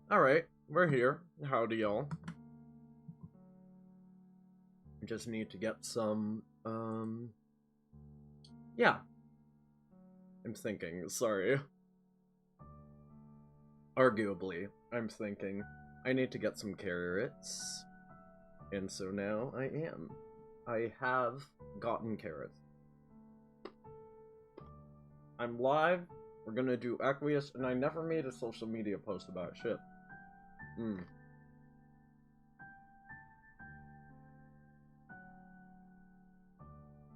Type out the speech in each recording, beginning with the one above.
Alright, we're here. Howdy, y'all. Just need to get some, yeah. I'm thinking, sorry. Arguably, I'm thinking, I need to get some carrots. And so now I am. I have gotten carrots. I'm live, we're gonna do Equius, and I never made a social media post about shit.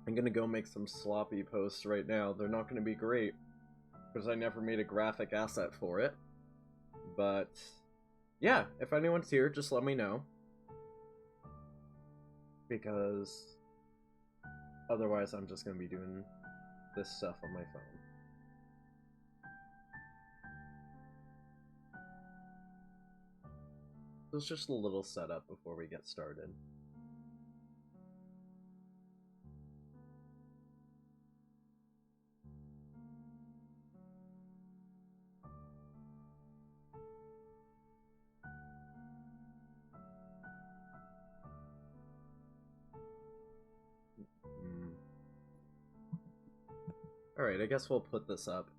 I'm gonna go make some sloppy posts right now. They're not gonna be great, because I never made a graphic asset for it. But, yeah, if anyone's here, just let me know. Because otherwise I'm just gonna be doing this stuff on my phone. So it's just a little setup before we get started. Alright, I guess we'll put this up.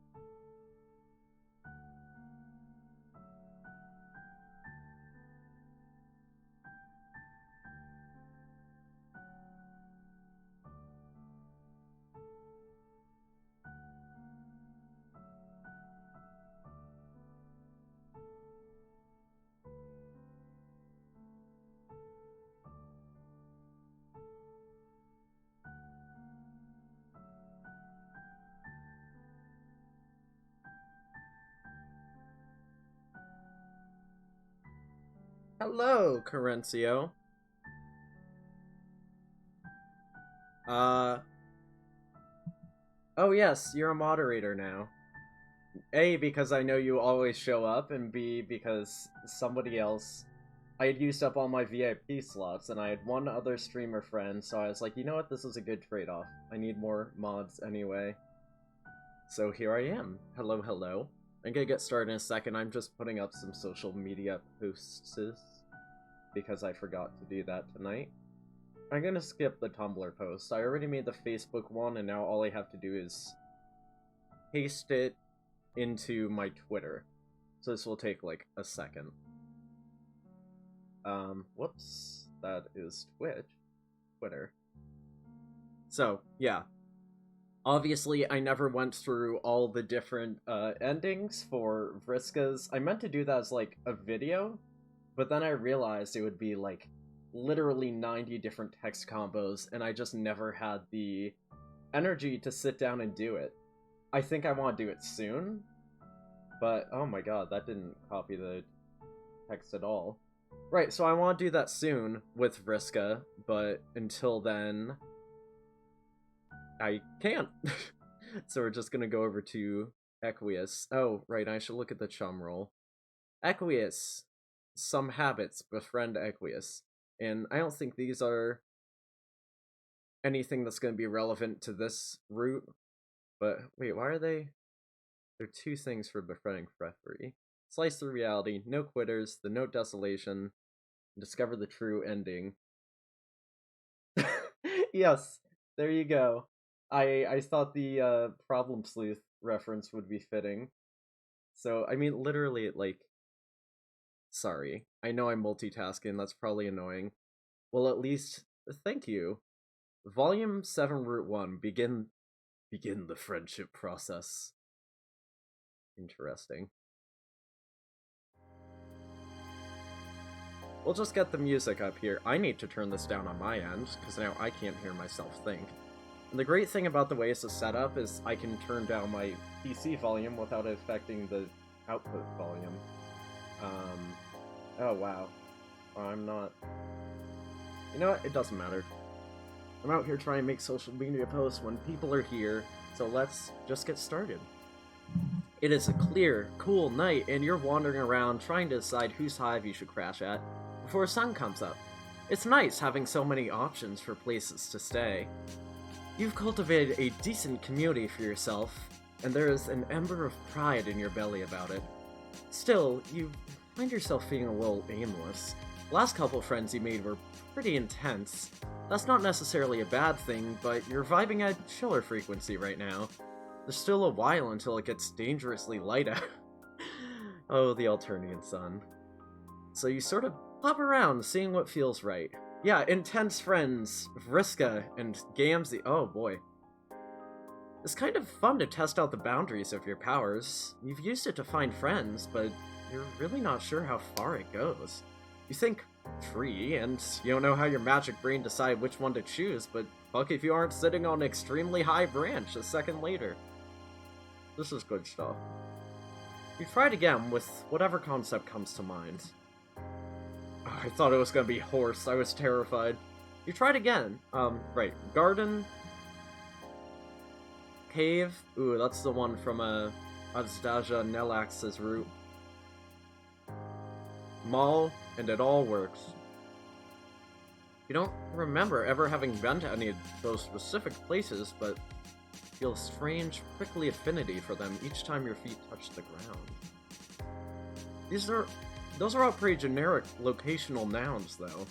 Hello, Carencio. Oh yes, you're a moderator now. A, because I know you always show up, and B, because somebody else... I had used up all my VIP slots, and I had one other streamer friend, so I was like, you know what, this is a good trade-off. I need more mods anyway. So here I am. Hello, hello. I'm gonna get started in a second. I'm just putting up some social media posts, because I forgot to do that tonight. I'm gonna skip the Tumblr post. I already made the Facebook one, and now all I have to do is paste it into my Twitter. So this will take like a second. Whoops. That is Twitter. So, yeah. Obviously, I never went through all the different endings for Vriska's. I meant to do that as like a video, but then I realized it would be like literally 90 different text combos, and I just never had the energy to sit down and do it. I think I want to do it soon, but oh my god, that didn't copy the text at all. Right, so I want to do that soon with Vriska, but until then, I can't. So we're just gonna go over to Equius. Oh, right, I should look at the chum roll. Equius. Some habits. Befriend Equius. And I don't think these are anything that's going to be relevant to this route. But, wait, why are they... There are two things for befriending Frethry. Slice through reality, no quitters, the note desolation, discover the true ending. Yes, there you go. I thought the Problem Sleuth reference would be fitting. So, I mean, literally, like... Sorry. I know I'm multitasking, that's probably annoying. Well, at least, thank you. Volume 7, Route 1, begin the friendship process. Interesting. We'll just get the music up here. I need to turn this down on my end, because now I can't hear myself think. And the great thing about the way this is set up is I can turn down my PC volume without it affecting the output volume. Oh wow. I'm not... You know what? It doesn't matter. I'm out here trying to make social media posts when people are here, so let's just get started. It is a clear, cool night, and you're wandering around trying to decide whose hive you should crash at before sun comes up. It's nice having so many options for places to stay. You've cultivated a decent community for yourself, and there is an ember of pride in your belly about it. Still, you find yourself feeling a little aimless. The last couple friends you made were pretty intense. That's not necessarily a bad thing, but you're vibing at chiller frequency right now. There's still a while until it gets dangerously light out. Oh, the Alternian sun. So you sort of pop around, seeing what feels right. Yeah, intense friends, Vriska and Gamzee. Oh boy. It's kind of fun to test out the boundaries of your powers. You've used it to find friends, but you're really not sure how far it goes. You think tree, and you don't know how your magic brain decide which one to choose, but fuck if you aren't sitting on an extremely high branch a second later. This is good stuff. You try it again with whatever concept comes to mind. Oh, I thought it was gonna be horse. I was terrified. You tried again. Right. Garden. Cave. Ooh, that's the one from Azdaja Nelax's route. Mall, and it all works. You don't remember ever having been to any of those specific places, but feel a strange, prickly affinity for them each time your feet touch the ground. Those are all pretty generic locational nouns, though.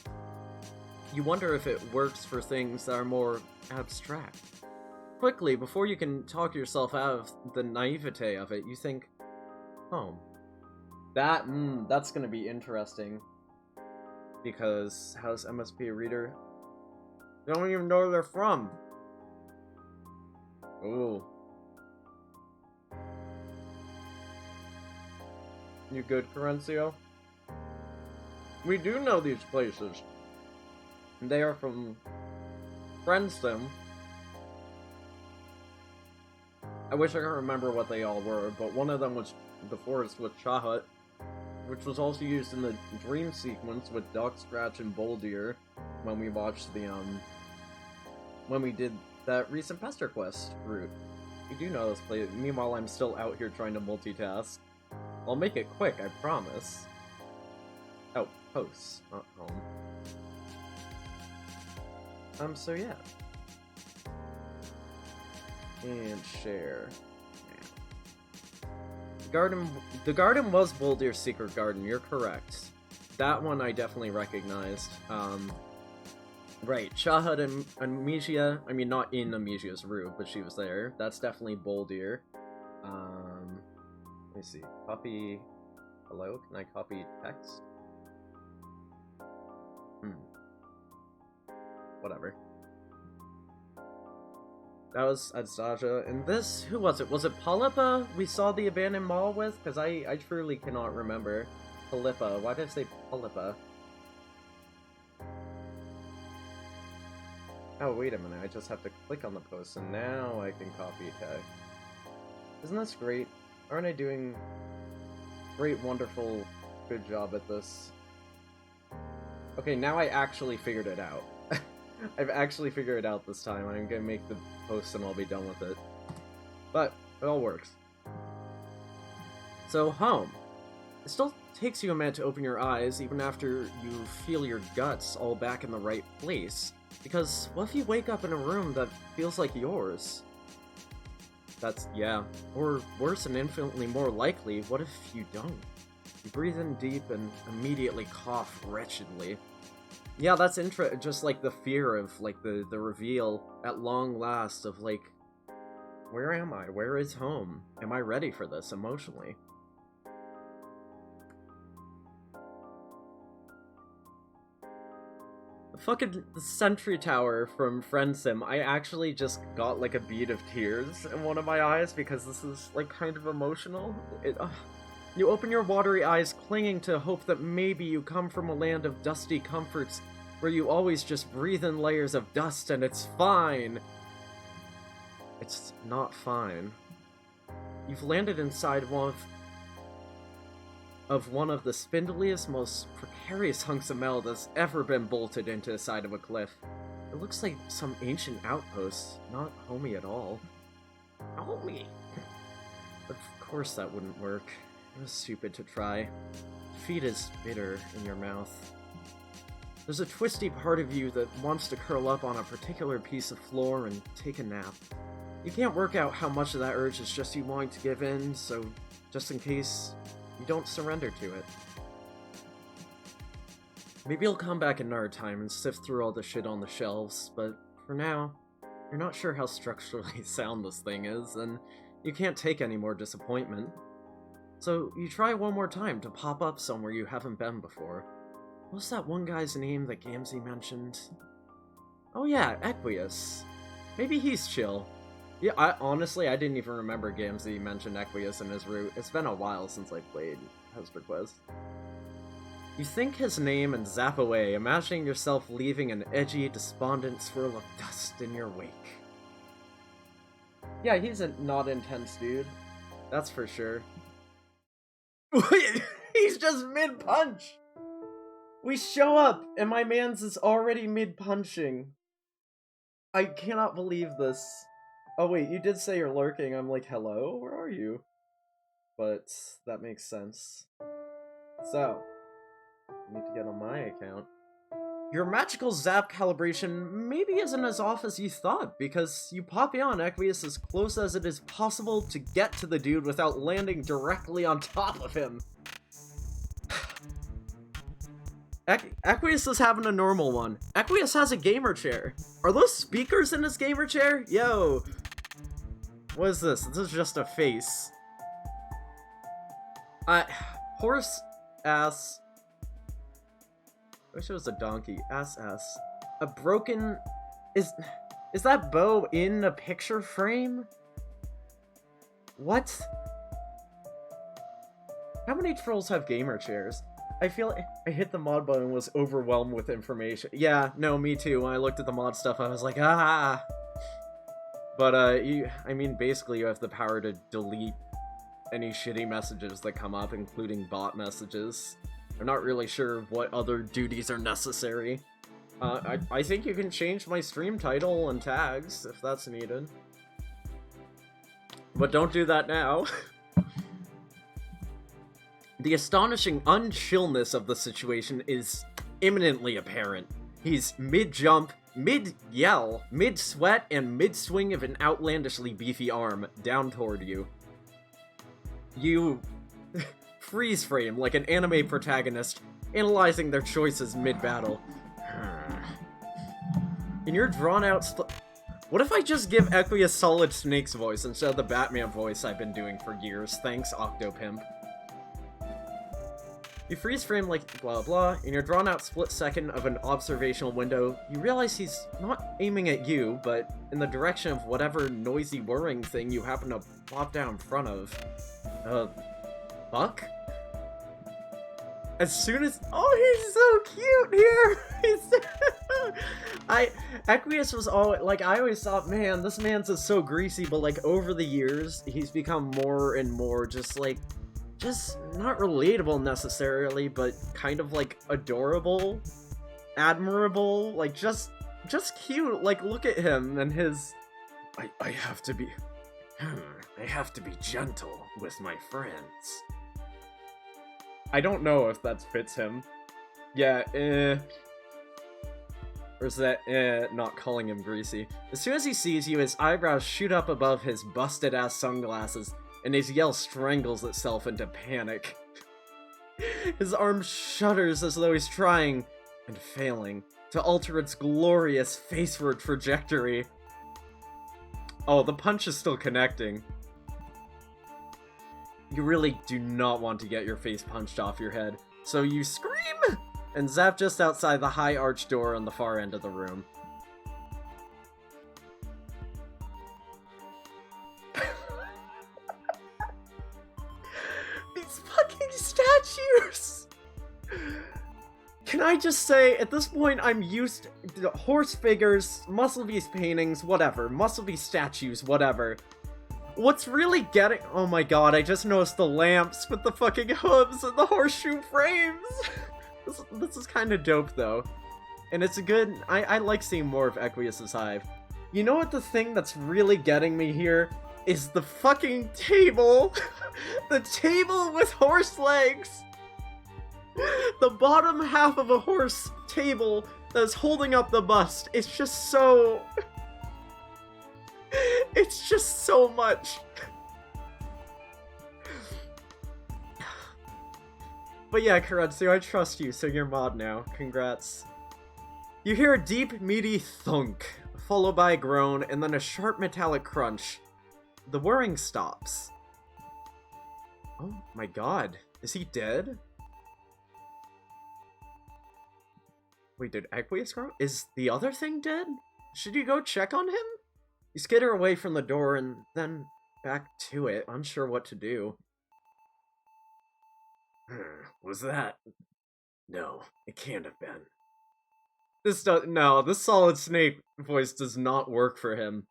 You wonder if it works for things that are more abstract. Quickly, before you can talk yourself out of the naivete of it, you think, home. That's gonna be interesting. Because, how's MSP a reader? They don't even know where they're from. Ooh. You good, Corencio? We do know these places. They are from Friendsim. I wish I could remember what they all were, but one of them was the forest with Chahut, which was also used in the dream sequence with Duck, Scratch, and Boldir when we watched the, when we did that recent Pester Quest route. We do know this place. Meanwhile, I'm still out here trying to multitask. I'll make it quick, I promise. Oh, posts, not home. So yeah. And share. The garden was Boldir's secret garden, you're correct. That one I definitely recognized. Right, Chahut and Amnesia, I mean not in Amnesia's room, but she was there. That's definitely Boldir. Let me see, copy, hello, can I copy text? Whatever. That was Azdaja, and this, who was it? Was it Polypa we saw the abandoned mall with? Because I truly cannot remember. Polypa, why did I say Polypa? Oh, wait a minute, I just have to click on the post, and now I can copy text. Isn't this great? Aren't I doing great, wonderful, good job at this? Okay, now I actually figured it out. I've actually figured it out this time. I'm gonna make the post and I'll be done with it. But, it all works. So, home. It still takes you a minute to open your eyes, even after you feel your guts all back in the right place. Because, what if you wake up in a room that feels like yours? That's, yeah. Or, worse and infinitely more likely, what if you don't? You breathe in deep and immediately cough wretchedly. Yeah, that's just like the fear of, like, the reveal at long last of, like, where am I? Where is home? Am I ready for this emotionally? The fucking sentry tower from Friendsim, I actually just got, like, a bead of tears in one of my eyes because this is, like, kind of emotional. You open your watery eyes, clinging to hope that maybe you come from a land of dusty comforts where you always just breathe in layers of dust and it's fine. It's not fine. You've landed inside one of the spindliest, most precarious hunks of metal that's ever been bolted into the side of a cliff. It looks like some ancient outpost, not homey at all. Homey! Of course that wouldn't work. It was stupid to try. Defeat is bitter in your mouth. There's a twisty part of you that wants to curl up on a particular piece of floor and take a nap. You can't work out how much of that urge is just you wanting to give in, so just in case, you don't surrender to it. Maybe you'll come back another time and sift through all the shit on the shelves, but for now, you're not sure how structurally sound this thing is, and you can't take any more disappointment. So you try one more time to pop up somewhere you haven't been before. What's that one guy's name that Gamzee mentioned? Oh yeah, Equius. Maybe he's chill. Yeah, honestly, I didn't even remember Gamzee mentioned Equius in his route. It's been a while since I played Hesper Quest. You think his name and zap away, imagining yourself leaving an edgy, despondent swirl of dust in your wake. Yeah, he's a not intense dude. That's for sure. Wait, he's just mid-punch! We show up, and my man's is already mid-punching. I cannot believe this. Oh wait, you did say you're lurking. I'm like, hello? Where are you? But that makes sense. So, I need to get on my account. Your magical zap calibration maybe isn't as off as you thought, because you pop on Equius as close as it is possible to get to the dude without landing directly on top of him. Equius is having a normal one. Equius has a gamer chair. Are those speakers in his gamer chair? Yo. What is this? This is just a face. Horse ass. I wish it was a donkey. Ass. A broken... Is that bow in a picture frame? What? How many trolls have gamer chairs? I feel like I hit the mod button and was overwhelmed with information. Yeah, no, me too. When I looked at the mod stuff, I was like, ah! But, I mean, basically you have the power to delete any shitty messages that come up, including bot messages. I'm not really sure what other duties are necessary. I think you can change my stream title and tags, if that's needed. But don't do that now. The astonishing unchillness of the situation is imminently apparent. He's mid-jump, mid-yell, mid-sweat, and mid-swing of an outlandishly beefy arm down toward you. You freeze frame like an anime protagonist, analyzing their choices mid-battle. In your drawn-out... What if I just give Equius Solid Snake's voice instead of the Batman voice I've been doing for years? Thanks, Octopimp. You freeze frame like blah blah. In your drawn out split second of an observational window, you realize he's not aiming at you, but in the direction of whatever noisy whirring thing you happen to plop down in front of. Buck? As soon as... Oh, he's so cute here! Equius was always... Like, I always thought, man, this man's is so greasy, but, like, over the years, he's become more and more just, like... Just not relatable necessarily, but kind of like adorable, admirable, like just cute. Like look at him and his I have to be gentle with my friends. I don't know if that fits him. Yeah, or is that not calling him greasy? As soon as he sees you, his eyebrows shoot up above his busted ass sunglasses. And his yell strangles itself into panic. His arm shudders as though he's trying, and failing, to alter its glorious faceward trajectory. Oh, the punch is still connecting. You really do not want to get your face punched off your head, so you scream! And zap just outside the high arched door on the far end of the room. Statues! Can I just say, at this point, I'm used to horse figures, Muscle Beast paintings, whatever. Muscle Beast statues, whatever. What's really getting... Oh my god, I just noticed the lamps with the fucking hooves and the horseshoe frames! This is kind of dope, though. And it's a good... I like seeing more of Equius' hive. You know what the thing that's really getting me here? Is the fucking table. The table with horse legs. The bottom half of a horse table that's holding up the bust. It's just so... It's just so much. But yeah, Karetsu, I trust you, so you're mod now. Congrats. You hear a deep, meaty thunk, followed by a groan, and then a sharp metallic crunch. The whirring stops. Oh my god. Is he dead? Wait, did Equius grow? Is the other thing dead? Should you go check on him? You skitter away from the door and then back to it, unsure what to do. Was that? No, it can't have been. This Solid Snake voice does not work for him.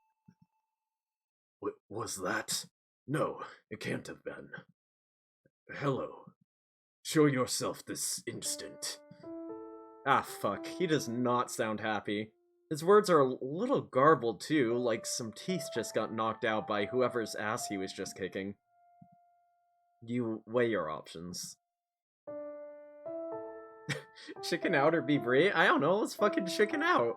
What was that? No, it can't have been. Hello. Show yourself this instant. Ah, fuck. He does not sound happy. His words are a little garbled, too, like some teeth just got knocked out by whoever's ass he was just kicking. You weigh your options. Chicken out or be brave? I don't know, let's fucking chicken out.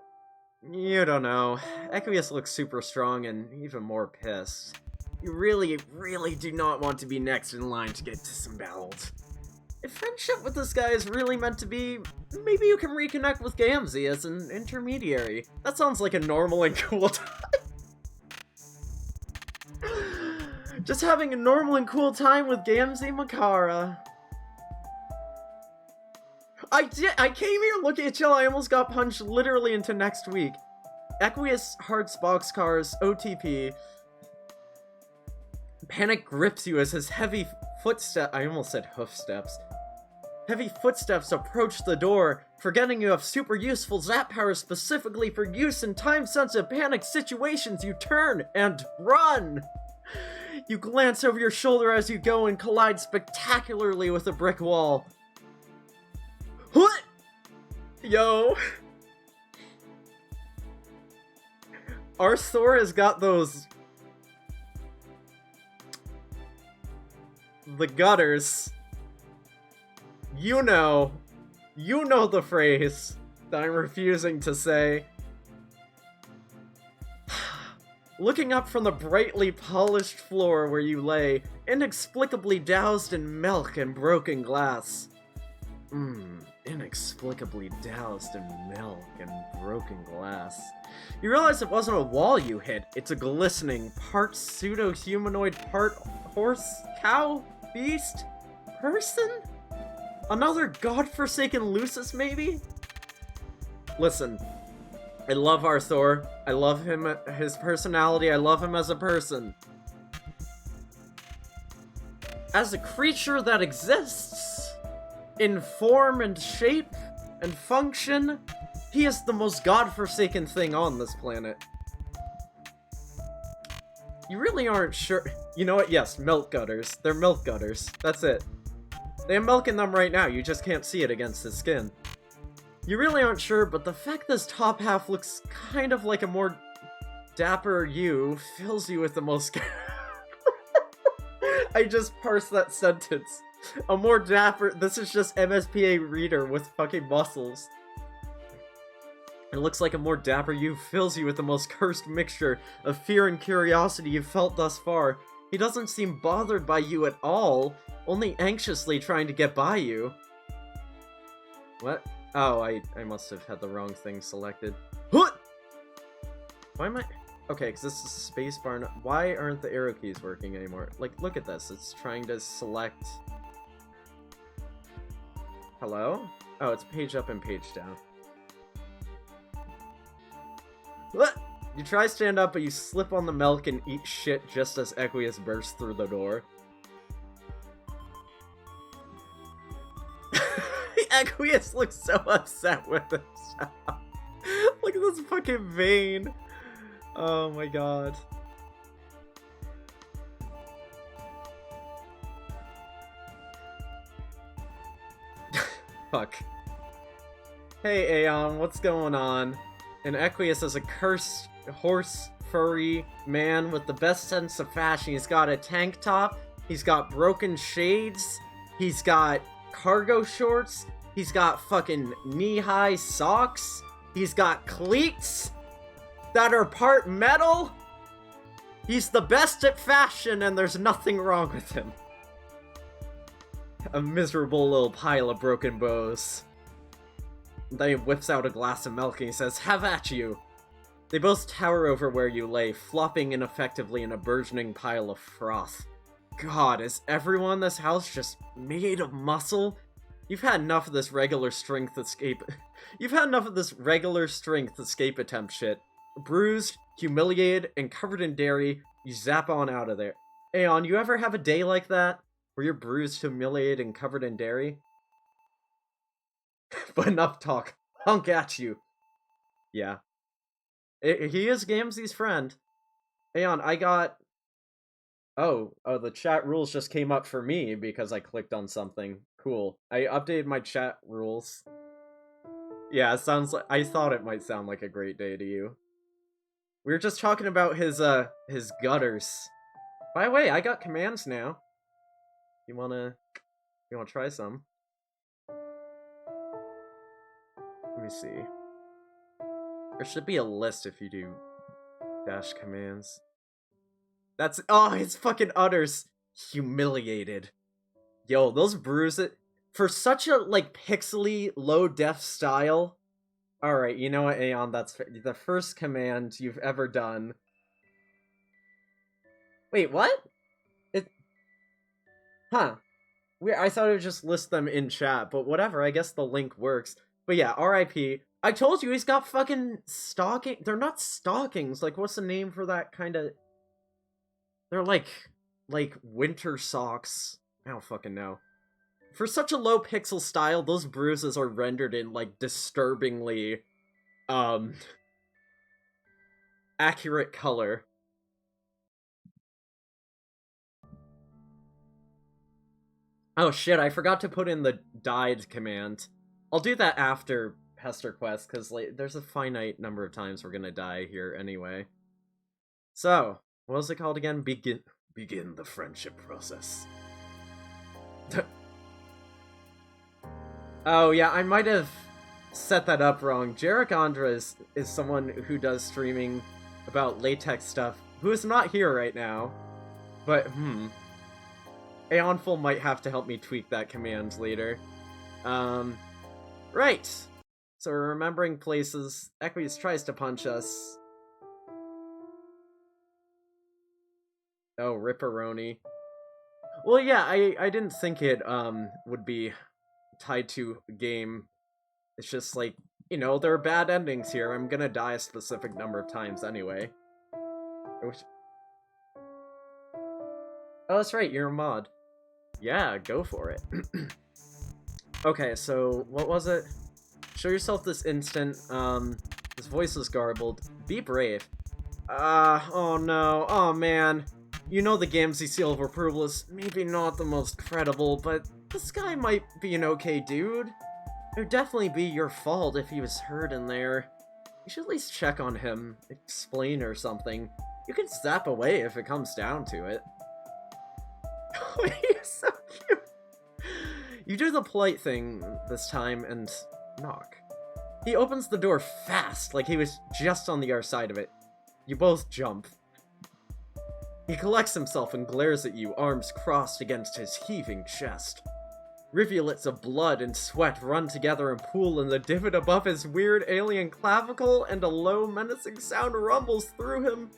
You don't know. Equius looks super strong and even more pissed. You really, really do not want to be next in line to get to some battles. If friendship with this guy is really meant to be, maybe you can reconnect with Gamzee as an intermediary. That sounds like a normal and cool time. Just having a normal and cool time with Gamzee Makara. I came here looking at y'all, I almost got punched literally into next week. Equius Hearts Boxcars OTP. Panic grips you as his heavy I almost said hoof steps. Heavy footsteps approach the door, forgetting you have super useful zap power specifically for use in time-sensitive panic situations. You turn and run! You glance over your shoulder as you go and collide spectacularly with a brick wall. What? Yo. Our Thor has got those... the gutters. You know the phrase that I'm refusing to say. Looking up from the brightly polished floor where you lay, inexplicably doused in milk and broken glass. Inexplicably doused in milk and broken glass. You realize it wasn't a wall you hit, it's a glistening, part pseudo-humanoid, part horse, cow, beast, person? Another godforsaken Lucis, maybe? Listen, I love our Thor. I love him, his personality, I love him as a person. As a creature that exists, in form and shape and function, he is the most godforsaken thing on this planet. You really aren't sure. You know what? Yes, milk gutters. They're milk gutters. That's it. They have milk in them right now, you just can't see it against his skin. You really aren't sure, but the fact this top half looks kind of like a more dapper you fills you with the most... I just parsed that sentence. A more dapper... This is just MSPA reader with fucking muscles. It looks like a more dapper you fills you with the most cursed mixture of fear and curiosity you've felt thus far. He doesn't seem bothered by you at all, only anxiously trying to get by you. What? Oh, I must have had the wrong thing selected. What? Why am I... Okay, because this is spacebar. Why aren't the arrow keys working anymore? Like, look at this. It's trying to select... Hello? Oh, it's page up and page down. What? You try stand up, but you slip on the milk and eat shit just as Equius bursts through the door. Equius looks so upset with himself. Look at this fucking vein. Oh my god. Fuck. Hey Aeon, what's going on? And Equius is a cursed horse furry man with the best sense of fashion. He's got a tank top, he's got broken shades, he's got cargo shorts, he's got fucking knee-high socks, he's got cleats that are part metal. He's the best at fashion and there's nothing wrong with him. a miserable little pile of broken bows. Then he whips out a glass of milk and he says, "Have at you!" They both tower over where you lay, flopping ineffectively in a burgeoning pile of froth. God, is everyone in this house just made of muscle? You've had enough of this regular strength escape. You've had enough of this regular strength escape attempt shit. Bruised, humiliated, and covered in dairy, you zap on out of there. Aeon, you ever have a day like that? Where you're bruised, humiliated, and covered in dairy? But enough talk. Hunk at you. Yeah. He is Gamzee's friend. Aeon, I got... Oh, the chat rules just came up for me because I clicked on something. Cool. I updated my chat rules. Yeah, it sounds like... I thought it might sound like a great day to you. We were just talking about his gutters. By the way, I got commands now. You wanna try some? Let me see. There should be a list if you do dash commands. That's... Oh, his fucking udders. Humiliated. Yo, those bruises... For such a, like, pixely, low-def style... Alright, you know what, Aeon, that's the first command you've ever done. Wait, what? Huh. I thought it would just list them in chat, but whatever, I guess the link works. But yeah, RIP. I told you, he's got fucking stocking... They're not stockings, like, what's the name for that kind of... They're like winter socks. I don't fucking know. For such a low pixel style, those bruises are rendered in, like, disturbingly, accurate color. Oh shit, I forgot to put in the died command. I'll do that after Pester Quest, because, like, there's a finite number of times we're gonna die here anyway. So, what was it called again? Begin the friendship process. Oh yeah, I might have set that up wrong. Jarek Andra is someone who does streaming about latex stuff, who is not here right now. But, Aeonful might have to help me tweak that command later. Right. So we're remembering places. Equius tries to punch us. Oh, Ripperoni. Well, yeah, I didn't think it, would be tied to a game. It's just like, you know, there are bad endings here. I'm gonna die a specific number of times anyway. Oh, that's right, you're a mod. Yeah, go for it. Okay, so, what was it? Show yourself this instant. His voice is garbled. Be brave. Oh no. Oh man. You know the Gamzee seal of approval is maybe not the most credible, but this guy might be an okay dude. It would definitely be your fault if he was hurt in there. You should at least check on him, explain or something. You can zap away if it comes down to it. Oh, he's so cute. You do the polite thing this time and knock. He opens the door fast, like he was just on the other side of it. You both jump. He collects himself and glares at you, arms crossed against his heaving chest. Rivulets of blood and sweat run together and pool in the divot above his weird alien clavicle, and a low, menacing sound rumbles through him.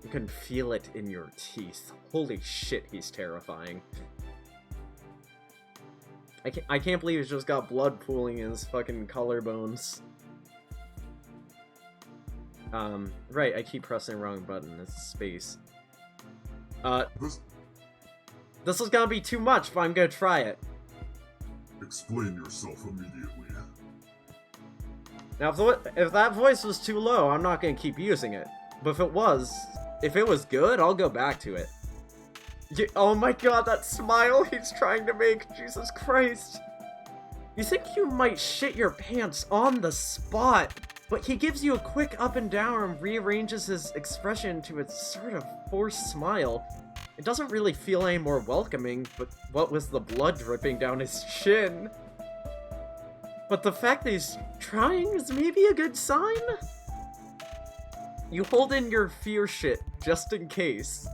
You can feel it in your teeth. Holy shit, he's terrifying. I can't believe he's just got blood pooling in his fucking collarbones. Right, I keep pressing the wrong button. It's space. This is gonna be too much, but I'm gonna try it. Explain yourself immediately. Now, if that voice was too low, I'm not gonna keep using it. But if it was good, I'll go back to it. Oh my god, that smile he's trying to make, Jesus Christ. You think you might shit your pants on the spot, but he gives you a quick up and down and rearranges his expression to a sort of forced smile. It doesn't really feel any more welcoming, but what with the blood dripping down his chin? But the fact that he's trying is maybe a good sign? You hold in your fear shit, just in case.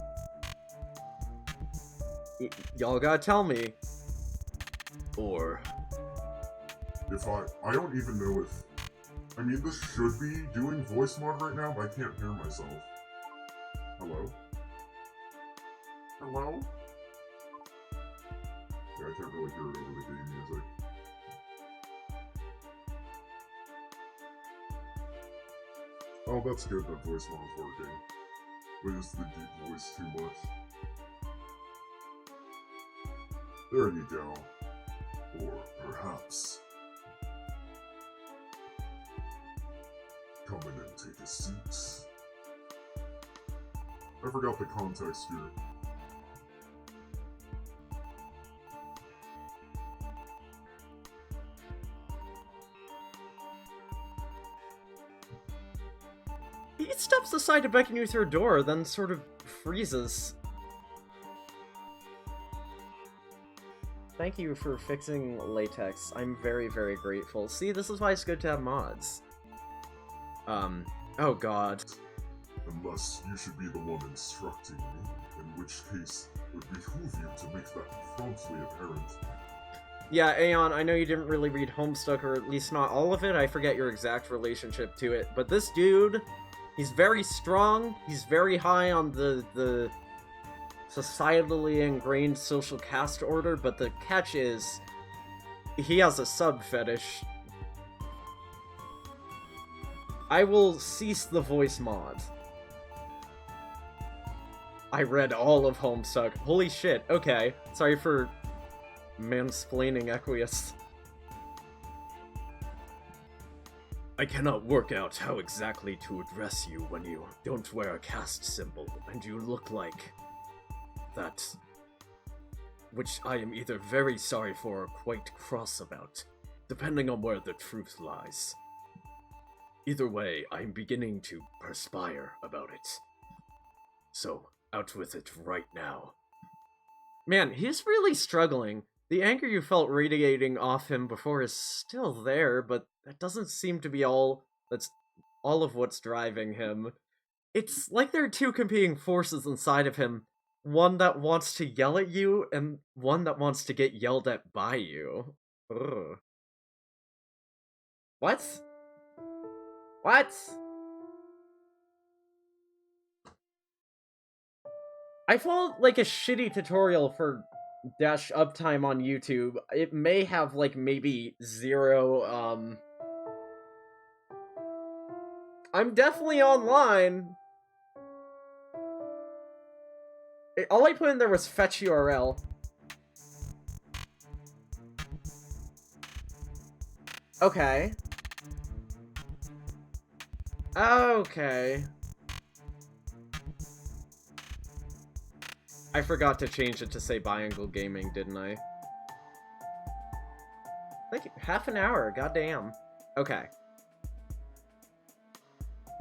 Y'all gotta tell me. Or if I don't even know if, I mean, this should be doing voice mod right now, but I can't hear myself. Hello? Hello? Yeah, I can't really hear it over the game music. Oh, that's good that voice mod is working. But is the deep voice too much? There you go. Or perhaps come in and take a seat. I forgot the context here. He steps aside to beckon you through a door, then sort of freezes. Thank you for fixing latex. I'm very, very grateful. See, this is why it's good to have mods. Oh god. Unless you should be the one instructing me, in which case it would behoove you to make that promptly apparent. Yeah, Aeon, I know you didn't really read Homestuck, or at least not all of it. I forget your exact relationship to it. But this dude, he's very strong. He's very high on the societally ingrained social caste order, but the catch is, he has a sub fetish. I will cease the voice mod. I read all of Homestuck. Holy shit, okay. Sorry for mansplaining Equius. I cannot work out how exactly to address you when you don't wear a caste symbol, and you look like that, which I am either very sorry for or quite cross about, depending on where the truth lies. Either way, I'm beginning to perspire about it. So, out with it right now. Man, he's really struggling. The anger you felt radiating off him before is still there, but that doesn't seem to be all of what's driving him. It's like there are two competing forces inside of him. One that wants to yell at you, and one that wants to get yelled at by you. Ugh. What? What? I followed, like, a shitty tutorial for dash uptime on YouTube. It may have, like, maybe 0, I'm definitely online. All I put in there was fetch URL. Okay. Okay. I forgot to change it to say Biangle Gaming, didn't I? Like, half an hour, goddamn. Okay.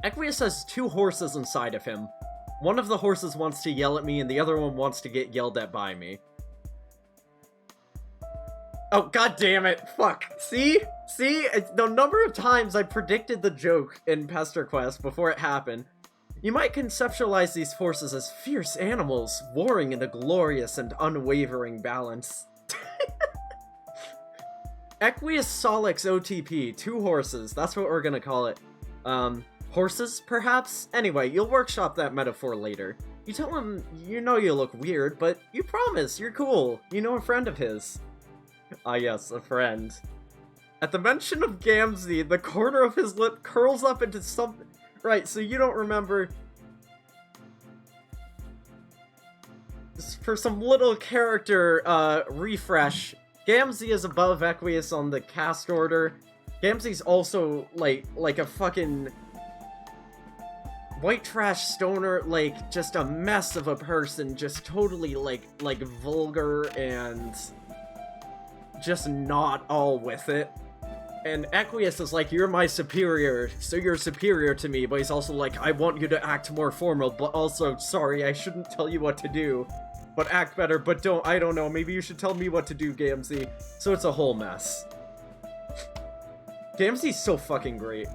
Equius has two horses inside of him. One of the horses wants to yell at me, and the other one wants to get yelled at by me. Oh, god damn it. Fuck. See? See? The number of times I predicted the joke in Pester Quest before it happened. You might conceptualize these forces as fierce animals, warring in a glorious and unwavering balance. Equius Solix OTP, two horses, that's what we're gonna call it. Horses, perhaps? Anyway, you'll workshop that metaphor later. You tell him, you know you look weird, but you promise, you're cool. You know a friend of his. Ah yes, a friend. At the mention of Gamzee, the corner of his lip curls up into something... Right, so you don't remember... For some little character, refresh, Gamzee is above Equius on the caste order. Gamzee's also, like a fucking... white trash stoner, like, just a mess of a person, just totally, like vulgar and just not all with it. And Equius is like, you're my superior, so you're superior to me, but he's also like, I want you to act more formal, but also, sorry, I shouldn't tell you what to do. But act better, but I don't know, maybe you should tell me what to do, Gamzee. So it's a whole mess. Gamzee's so fucking great.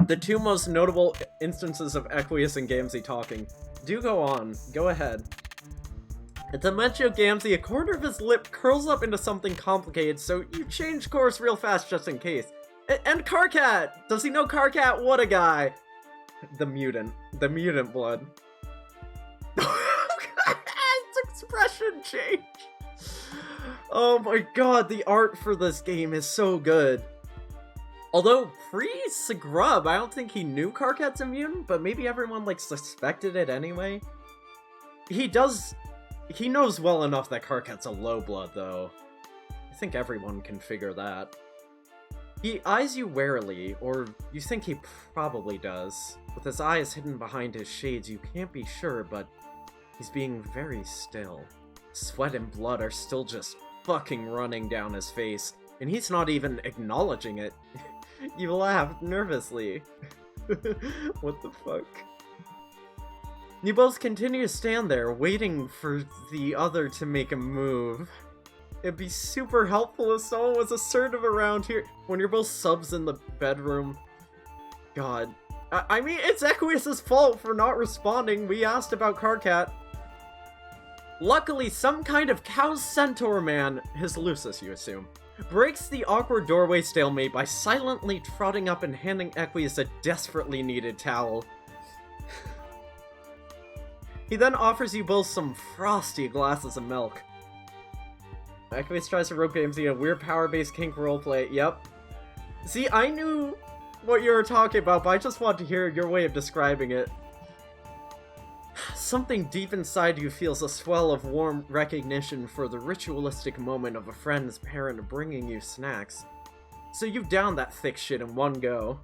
The two most notable instances of Equius and Gamzee talking. Do go on. Go ahead. At the mention of Gamzee, a corner of his lip curls up into something complicated, so you change course real fast just in case. And Karkat! Does he know Karkat? What a guy! The mutant blood. Its expression change! Oh my god, the art for this game is so good. Although, pre-Scrub, I don't think he knew Karkat's immune, but maybe everyone, like, suspected it anyway. He knows well enough that Karkat's a low blood, though. I think everyone can figure that. He eyes you warily, or you think he probably does. With his eyes hidden behind his shades, you can't be sure, but he's being very still. Sweat and blood are still just fucking running down his face, and he's not even acknowledging it. You laughed nervously. What the fuck? You both continue to stand there, waiting for the other to make a move. It'd be super helpful if someone was assertive around here when you're both subs in the bedroom. God. I mean, it's Equius' fault for not responding. We asked about Karkat. Luckily, some kind of cow centaur man, his Lucis, you assume, breaks the awkward doorway stalemate by silently trotting up and handing Equius a desperately needed towel. He then offers you both some frosty glasses of milk. Equius tries to rope Gamzee a weird power-based kink roleplay. Yep. See, I knew what you were talking about, but I just wanted to hear your way of describing it. Something deep inside you feels a swell of warm recognition for the ritualistic moment of a friend's parent bringing you snacks. So you down that thick shit in one go.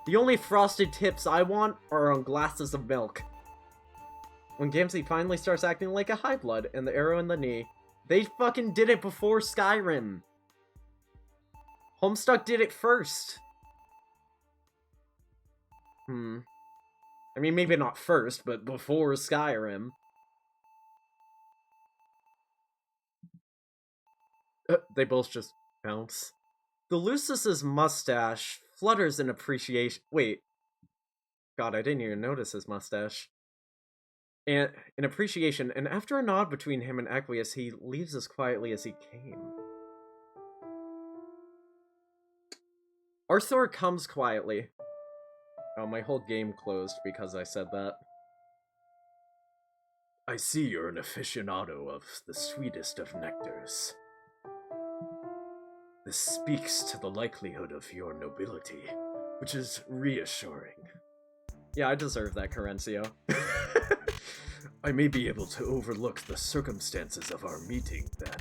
The only frosted tips I want are on glasses of milk. When Gamzee finally starts acting like a high blood and the arrow in the knee, they fucking did it before Skyrim. Homestuck did it first. I mean, maybe not first, but before Skyrim. They both just bounce. The Lucis's mustache flutters in appreciation. Wait. God, I didn't even notice his mustache. And in appreciation, and after a nod between him and Equius, he leaves as quietly as he came. Arthur comes quietly. Oh, my whole game closed because I said that. I see you're an aficionado of the sweetest of nectars. This speaks to the likelihood of your nobility, which is reassuring. Yeah, I deserve that, Carencio. I may be able to overlook the circumstances of our meeting, then.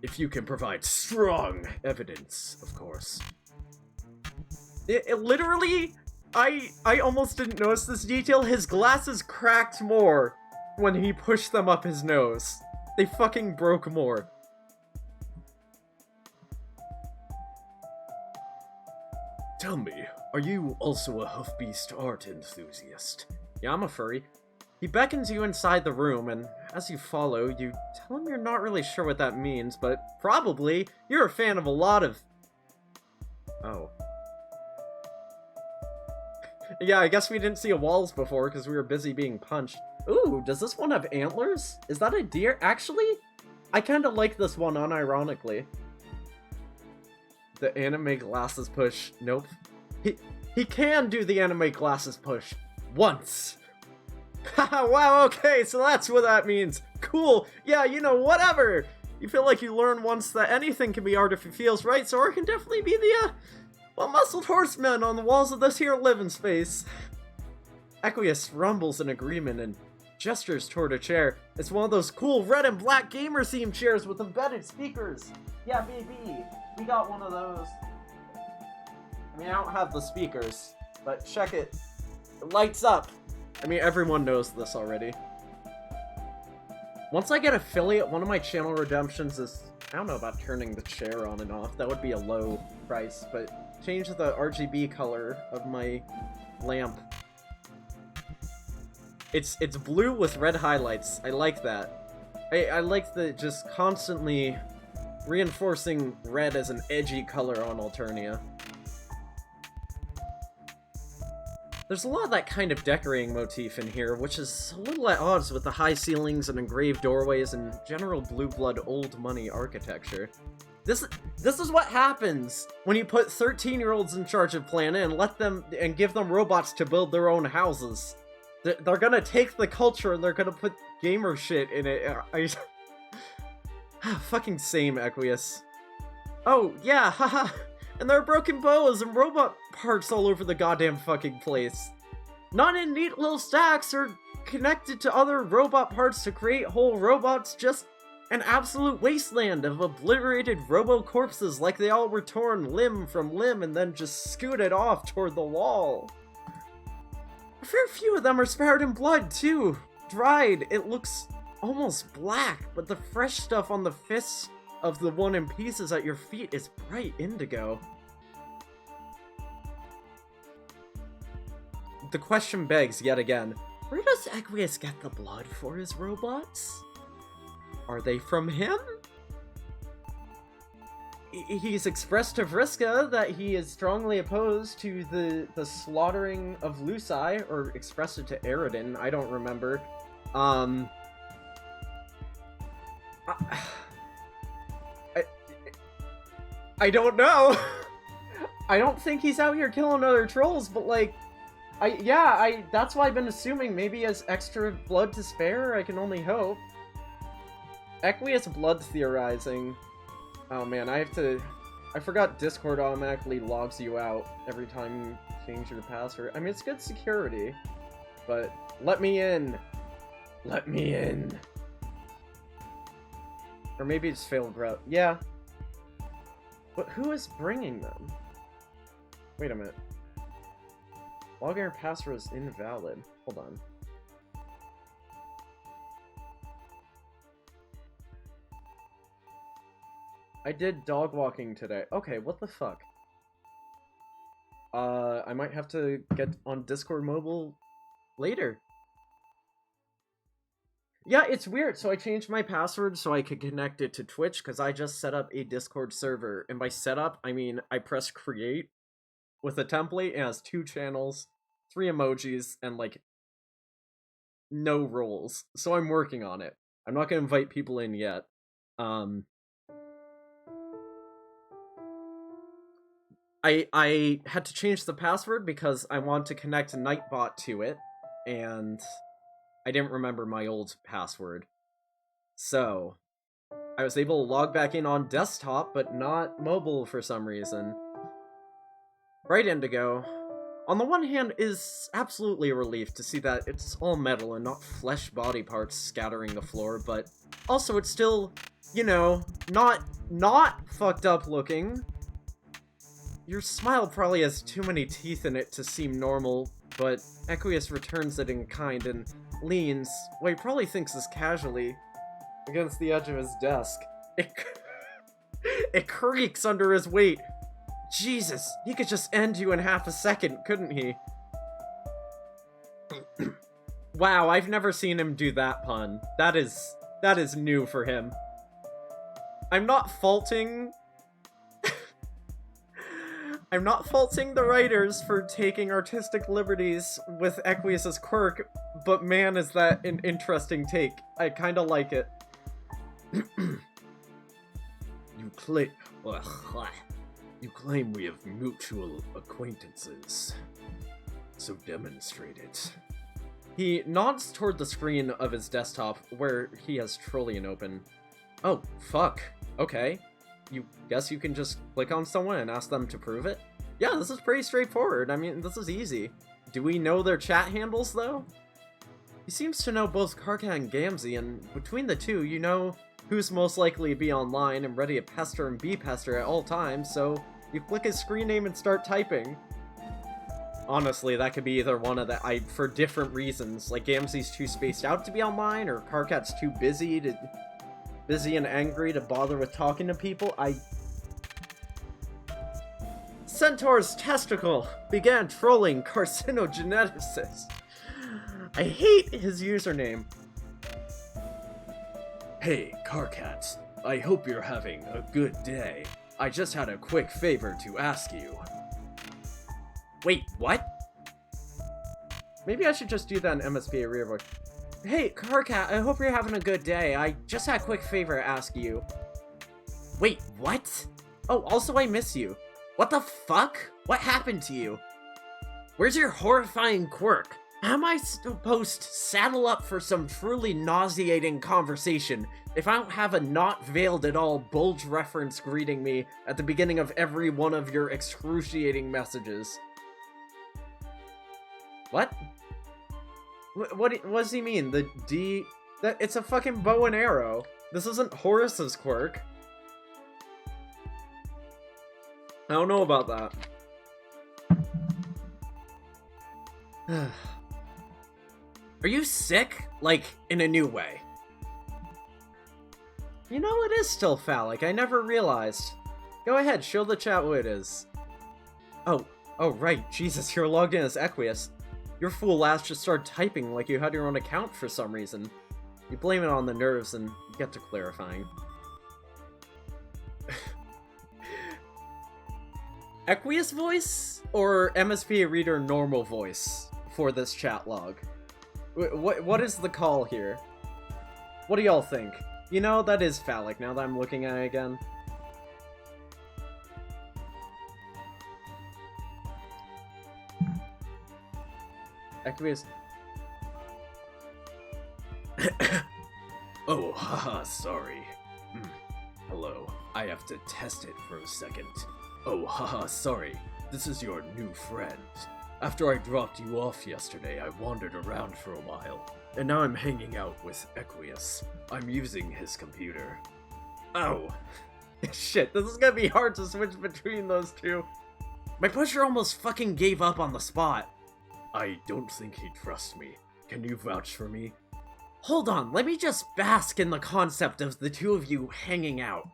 If you can provide strong evidence, of course. It literally... I almost didn't notice this detail. His glasses cracked more when he pushed them up his nose. They fucking broke more. Tell me, are you also a hoofbeast art enthusiast? Yeah, I'm a furry. He beckons you inside the room, and as you follow, you tell him you're not really sure what that means, but probably you're a fan of a lot of... Oh. Yeah, I guess we didn't see a walls before because we were busy being punched. Ooh, does this one have antlers? Is that a deer? Actually, I kind of like this one unironically. The anime glasses push. Nope. He can do the anime glasses push. Once. Haha, wow, okay, so that's what that means. Cool. Yeah, you know, whatever. You feel like you learn once that anything can be art if it feels right, so art can definitely be the, muscled horsemen on the walls of this here living space. Equius rumbles in agreement and gestures toward a chair. It's one of those cool red and black gamer-themed chairs with embedded speakers. Yeah, baby, we got one of those. I mean, I don't have the speakers, but check it. It lights up. I mean, everyone knows this already. Once I get affiliate, one of my channel redemptions is... I don't know about turning the chair on and off. That would be a low price, but... change the RGB color of my lamp. It's blue with red highlights. I like that. I like the just constantly reinforcing red as an edgy color on Alternia. There's a lot of that kind of decorating motif in here, which is a little at odds with the high ceilings and engraved doorways and general blue blood old money architecture. This is what happens when you put 13-year-olds in charge of planning and let them and give them robots to build their own houses. They're gonna take the culture and they're gonna put gamer shit in it. Fucking same, Equius. Oh, yeah, haha. And there are broken bows and robot parts all over the goddamn fucking place. Not in neat little stacks or connected to other robot parts to create whole robots, just an absolute wasteland of obliterated robo-corpses like they all were torn limb from limb and then just scooted off toward the wall. A fair few of them are spattered in blood, too. Dried, it looks almost black, but the fresh stuff on the fists of the one in pieces at your feet is bright indigo. The question begs yet again, where does Equius get the blood for his robots? Are they from him? He's expressed to Vriska that he is strongly opposed to the slaughtering of Luci, or expressed it to Aridin, I don't remember. I don't know. I don't think he's out here killing other trolls, but like, that's why I've been assuming maybe he has extra blood to spare, I can only hope. Equius blood theorizing. Oh man, I forgot Discord automatically logs you out every time you change your password. I mean, it's good security, but let me in. Let me in. Or maybe it's failed route. Yeah. But who is bringing them? Wait a minute. Login or password is invalid. Hold on. I did dog walking today. Okay, what the fuck? I might have to get on Discord mobile later. Yeah, it's weird. So I changed my password so I could connect it to Twitch because I just set up a Discord server. And by setup, I mean I press create with a template. It has 2 channels, 3 emojis, and like no roles. So I'm working on it. I'm not gonna invite people in yet. I had to change the password because I want to connect Nightbot to it, and I didn't remember my old password. So, I was able to log back in on desktop, but not mobile for some reason. Right, Indigo. On the one hand, is absolutely a relief to see that it's all metal and not flesh body parts scattering the floor, but also it's still, you know, not fucked up looking. Your smile probably has too many teeth in it to seem normal, but Equius returns it in kind and leans, what he probably thinks is casually, against the edge of his desk. It creaks under his weight. Jesus, he could just end you in half a second, couldn't he? Wow, I've never seen him do that pun. That is new for him. I'm not faulting the writers for taking artistic liberties with Equius's quirk, but man, is that an interesting take. I kinda like it. You claim we have mutual acquaintances. So demonstrate it. He nods toward the screen of his desktop, where he has Trollian open. Oh, fuck. Okay. You guess you can just click on someone and ask them to prove it? Yeah, this is pretty straightforward. I mean, this is easy. Do we know their chat handles, though? He seems to know both Karkat and Gamzee, and between the two, you know who's most likely to be online and ready to pester and be pester at all times, so you click his screen name and start typing. Honestly, that could be either one of the for different reasons. Like, Gamzee's too spaced out to be online, or Karkat's too busy and angry to bother with talking to people. Centaur's testicle began trolling carcinogeneticist. I hate his username. Hey, Karkat. I hope you're having a good day. I just had a quick favor to ask you. Wait, what? Maybe I should just do that in MSP rear voice. Hey, Carcat, I hope you're having a good day. I just had a quick favor to ask you. Wait, what? Oh, also I miss you. What the fuck? What happened to you? Where's your horrifying quirk? How am I supposed to saddle up for some truly nauseating conversation if I don't have a not veiled at all bulge reference greeting me at the beginning of every one of your excruciating messages? What? What does he mean? The D... It's a fucking bow and arrow. This isn't Horace's quirk. I don't know about that. Are you sick? Like, in a new way? You know, it is still phallic. I never realized. Go ahead, show the chat what it is. Oh, right. Jesus, you're logged in as Equius. Your fool ass just started typing like you had your own account for some reason. You blame it on the nerves and get to clarifying. Equius voice or MSP reader normal voice for this chat log? What is the call here? What do y'all think? You know, that is phallic now that I'm looking at it again. Equius. Oh, haha, sorry. Hello, I have to test it for a second. Oh, haha, sorry. This is your new friend. After I dropped you off yesterday, I wandered around for a while, and now I'm hanging out with Equius. I'm using his computer. Oh. Shit, this is gonna be hard to switch between those two. My pusher almost fucking gave up on the spot. I don't think he'd trust me. Can you vouch for me? Hold on, let me just bask in the concept of the two of you hanging out.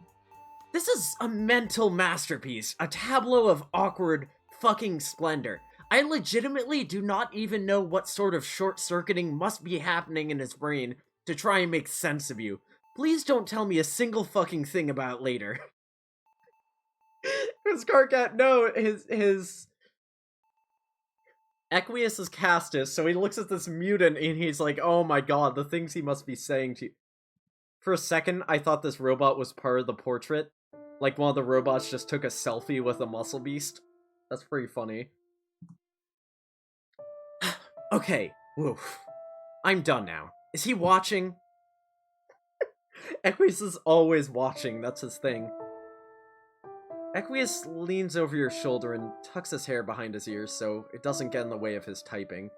This is a mental masterpiece, a tableau of awkward fucking splendor. I legitimately do not even know what sort of short-circuiting must be happening in his brain to try and make sense of you. Please don't tell me a single fucking thing about it later. Because Carcat, no, his... Equius is Castus, so he looks at this mutant and he's like, oh my god, the things he must be saying to you. For a second, I thought this robot was part of the portrait. Like one of the robots just took a selfie with a muscle beast. That's pretty funny. Okay, woof. I'm done now. Is he watching? Equius is always watching, that's his thing. Equius leans over your shoulder and tucks his hair behind his ears so it doesn't get in the way of his typing.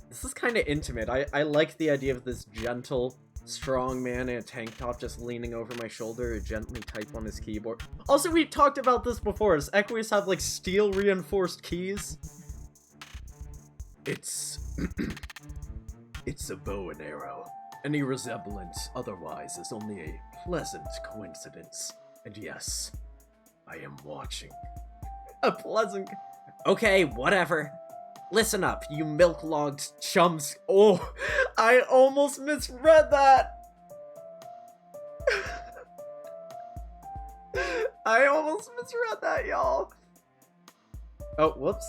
This is kind of intimate. I like the idea of this gentle, strong man in a tank top just leaning over my shoulder to gently type on his keyboard. Also, we talked about this before. Does Equius have, like, steel-reinforced keys? It's a bow and arrow. Any resemblance otherwise is only a pleasant coincidence. And yes, I am watching. A pleasant... Okay, whatever. Listen up, you milk-logged chums. Oh, I almost misread that! I almost misread that, y'all. Oh, whoops.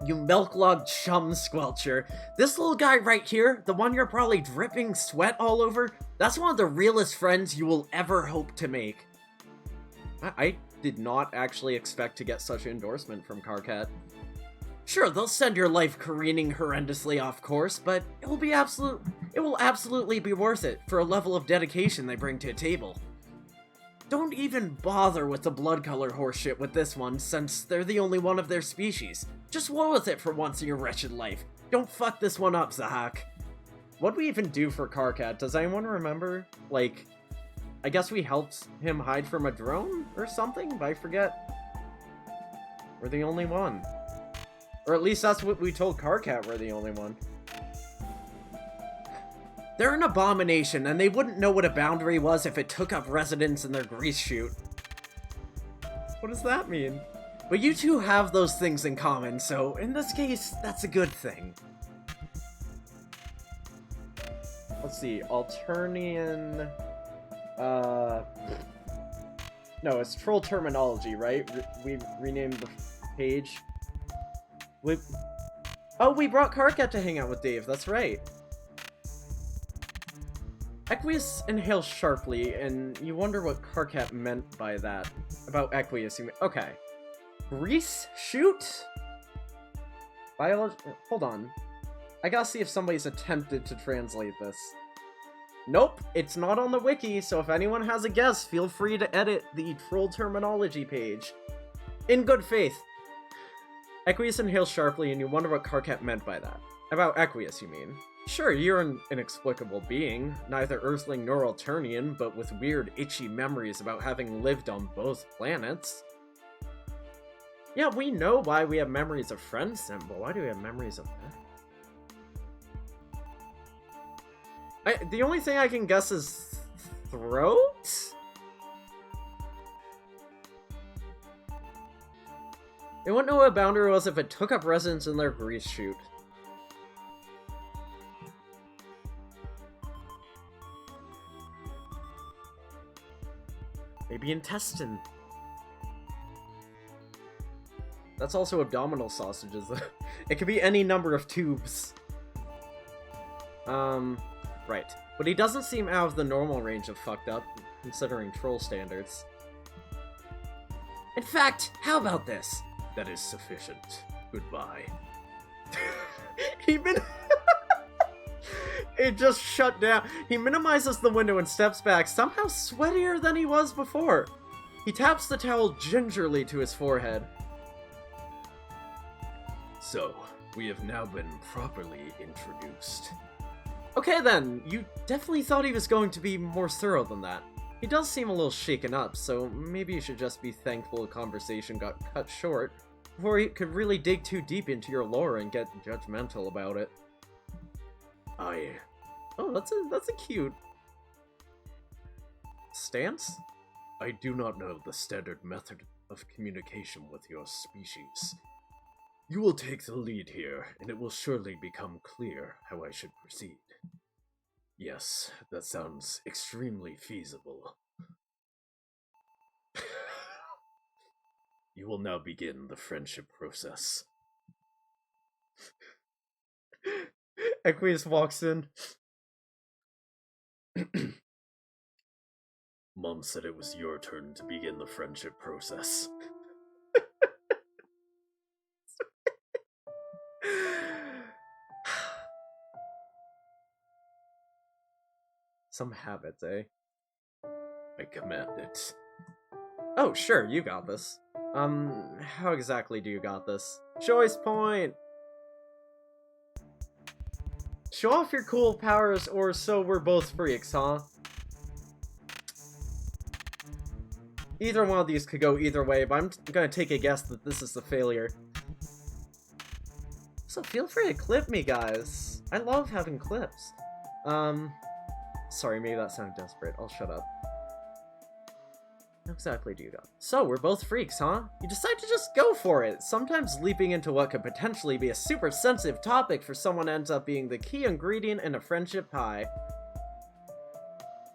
You milk-logged chum squelcher. This little guy right here, the one you're probably dripping sweat all over, that's one of the realest friends you will ever hope to make. I did not actually expect to get such an endorsement from Carcat. Sure, they'll send your life careening horrendously off course, but it will absolutely be worth it for a level of dedication they bring to a table. Don't even bother with the blood color horseshit with this one, since they're the only one of their species. Just roll with it for once in your wretched life. Don't fuck this one up, Zahak. What'd we even do for Carcat? Does anyone remember? Like, I guess we helped him hide from a drone or something, but I forget. We're the only one. Or at least that's what we told Carcat, we're the only one. They're an abomination, and they wouldn't know what a boundary was if it took up residence in their grease chute. What does that mean? But you two have those things in common, so in this case, that's a good thing. Let's see, Alternian... No, it's troll terminology, right? We renamed the page. Oh, we brought Karkat to hang out with Dave, that's right. Equius inhales sharply, and you wonder what Karkat meant by that. About Equius, you mean... Okay. Grease? Shoot? Hold on. I gotta see if somebody's attempted to translate this. Nope, it's not on the wiki, so if anyone has a guess, feel free to edit the troll terminology page. In good faith. Equius inhales sharply, and you wonder what Karkat meant by that. About Equius, you mean? Sure, you're an inexplicable being, neither Earthling nor Alternian, but with weird, itchy memories about having lived on both planets. Yeah, we know why we have memories of friends, but why do we have memories of that? The only thing I can guess is throat? They wouldn't know what a boundary was if it took up residence in their grease chute. Maybe intestine. That's also abdominal sausages. It could be any number of tubes. Right. But he doesn't seem out of the normal range of fucked up, considering troll standards. In fact, how about this? That is sufficient. Goodbye. It just shut down. He minimizes the window and steps back, somehow sweatier than he was before. He taps the towel gingerly to his forehead. So, we have now been properly introduced. Okay then, you definitely thought he was going to be more thorough than that. He does seem a little shaken up, so maybe you should just be thankful the conversation got cut short before he could really dig too deep into your lore and get judgmental about it. Oh, that's a cute stance. I do not know the standard method of communication with your species. You will take the lead here, and it will surely become clear how I should proceed. Yes, that sounds extremely feasible. You will now begin the friendship process. Equius walks in. Mom said it was your turn to begin the friendship process. Some habits, eh? I command it. Oh, sure, you got this. How exactly do you got this? Choice point! Show off your cool powers, or so we're both freaks, huh? Either one of these could go either way, but I'm gonna take a guess that this is the failure. So feel free to clip me, guys. I love having clips. Sorry, maybe that sounded desperate. I'll shut up. How exactly do you got? So, we're both freaks, huh? You decide to just go for it. Sometimes leaping into what could potentially be a super sensitive topic for someone ends up being the key ingredient in a friendship pie.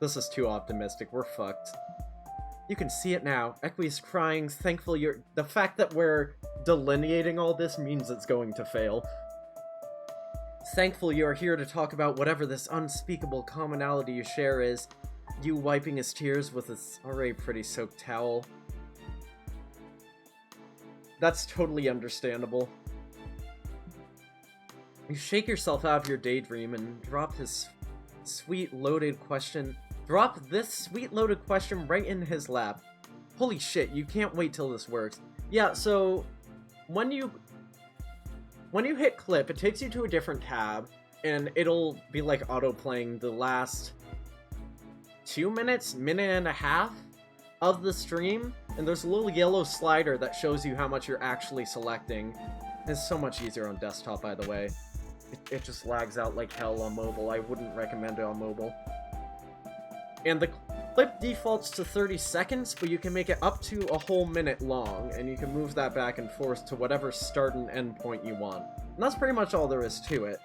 This is too optimistic. We're fucked. You can see it now. Equius crying, thankful you're... The fact that we're delineating all this means it's going to fail. Thankful you are here to talk about whatever this unspeakable commonality you share is. You wiping his tears with his already pretty soaked towel. That's totally understandable. You shake yourself out of your daydream and drop his sweet loaded question. Drop this sweet loaded question right in his lap. Holy shit, you can't wait till this works. Yeah, so when you hit clip, it takes you to a different tab, and it'll be like auto-playing the last 2 minutes, minute and a half of the stream, and there's a little yellow slider that shows you how much you're actually selecting. It's so much easier on desktop, by the way. It just lags out like hell on mobile. I wouldn't recommend it on mobile. And the clip defaults to 30 seconds, but you can make it up to a whole minute long, and you can move that back and forth to whatever start and end point you want. And that's pretty much all there is to it.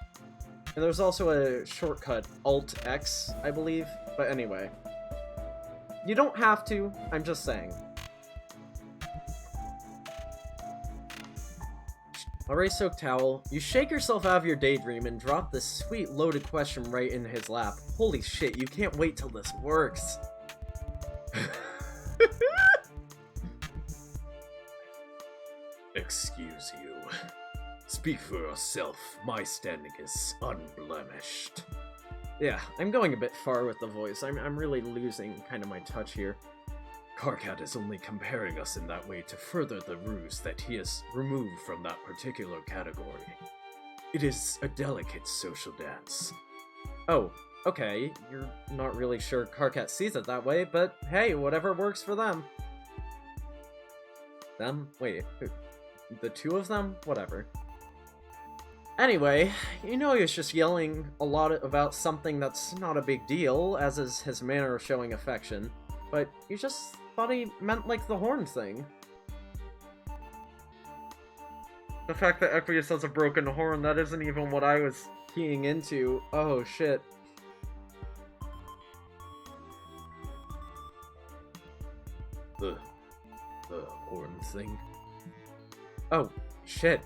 And there's also a shortcut, Alt-X, I believe. But anyway. You don't have to, I'm just saying. Alright, soaked towel. You shake yourself out of your daydream and drop this sweet loaded question right in his lap. Holy shit, you can't wait till this works. Excuse you. Speak for yourself. My standing is unblemished. Yeah, I'm going a bit far with the voice. I'm really losing kind of my touch here. Karkat is only comparing us in that way to further the ruse that he has removed from that particular category. It is a delicate social dance. Oh, okay. You're not really sure Karkat sees it that way, but hey, whatever works for them. Them? Wait, the two of them? Whatever. Anyway, you know he was just yelling a lot about something that's not a big deal, as is his manner of showing affection, but you just thought he meant like the horn thing. The fact that Equius has a broken horn, that isn't even what I was keying into. Oh shit. The horn thing? Oh, shit.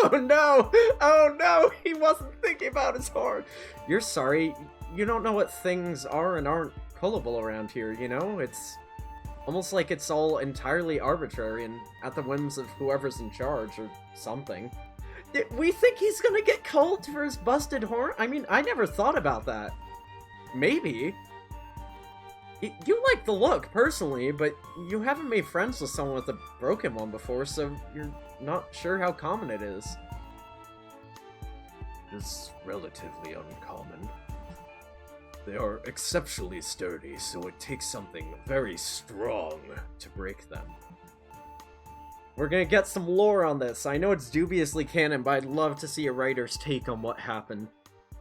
Oh no! Oh no! He wasn't thinking about his horn! You're sorry, you don't know what things are and aren't pullable around here, you know? It's almost like it's all entirely arbitrary and at the whims of whoever's in charge or something. We think he's gonna get culled for his busted horn? I mean, I never thought about that. Maybe. You like the look, personally, but you haven't made friends with someone with a broken one before, so you're not sure how common it is. It's relatively uncommon. They are exceptionally sturdy, so it takes something very strong to break them. We're gonna get some lore on this. I know it's dubiously canon, but I'd love to see a writer's take on what happened.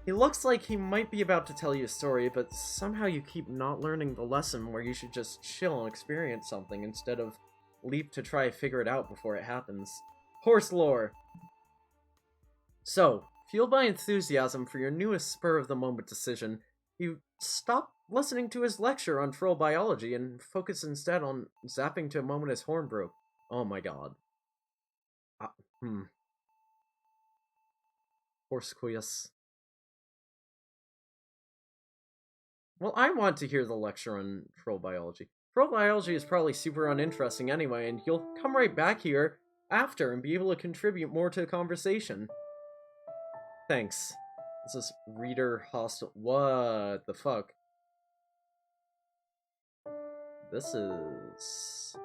He looks like he might be about to tell you a story, but somehow you keep not learning the lesson where you should just chill and experience something instead of leap to try to figure it out before it happens. Horse lore! So, fueled by enthusiasm for your newest spur-of-the-moment decision, you stop listening to his lecture on troll biology and focus instead on zapping to a moment his horn broke. Oh my god. Horsequius. Well, I want to hear the lecture on troll biology. Troll biology is probably super uninteresting anyway, and you'll come right back here after and be able to contribute more to the conversation. Thanks. This is reader hostile. What the fuck? This is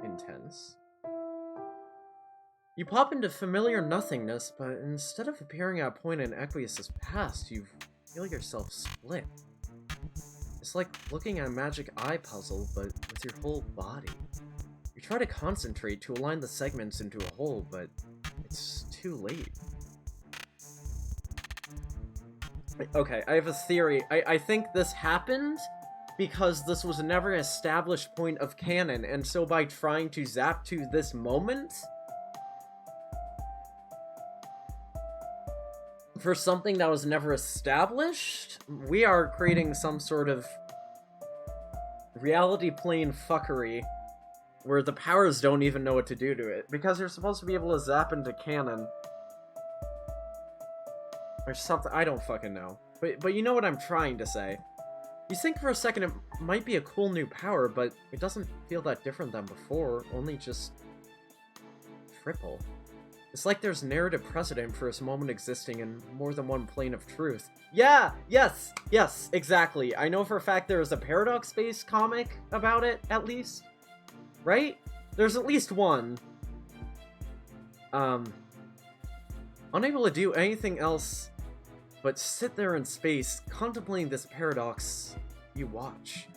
intense. You pop into familiar nothingness, but instead of appearing at a point in Equius' past, you feel yourself split. It's like looking at a magic eye puzzle, but with your whole body. You try to concentrate to align the segments into a whole, but it's too late. Okay, I have a theory. I think this happened because this was never an established point of canon, and so by trying to zap to this moment for something that was never established, we are creating some sort of reality plane fuckery where the powers don't even know what to do to it, because you're supposed to be able to zap into canon. Or something, I don't fucking know. But you know what I'm trying to say. You think for a second it might be a cool new power, but it doesn't feel that different than before, only just triple. It's like there's narrative precedent for this moment existing in more than one plane of truth. Yeah! Yes! Yes, exactly. I know for a fact there is a Paradox-based comic about it, at least. Right? There's at least one. Unable to do anything else but sit there in space, contemplating this paradox, you watch.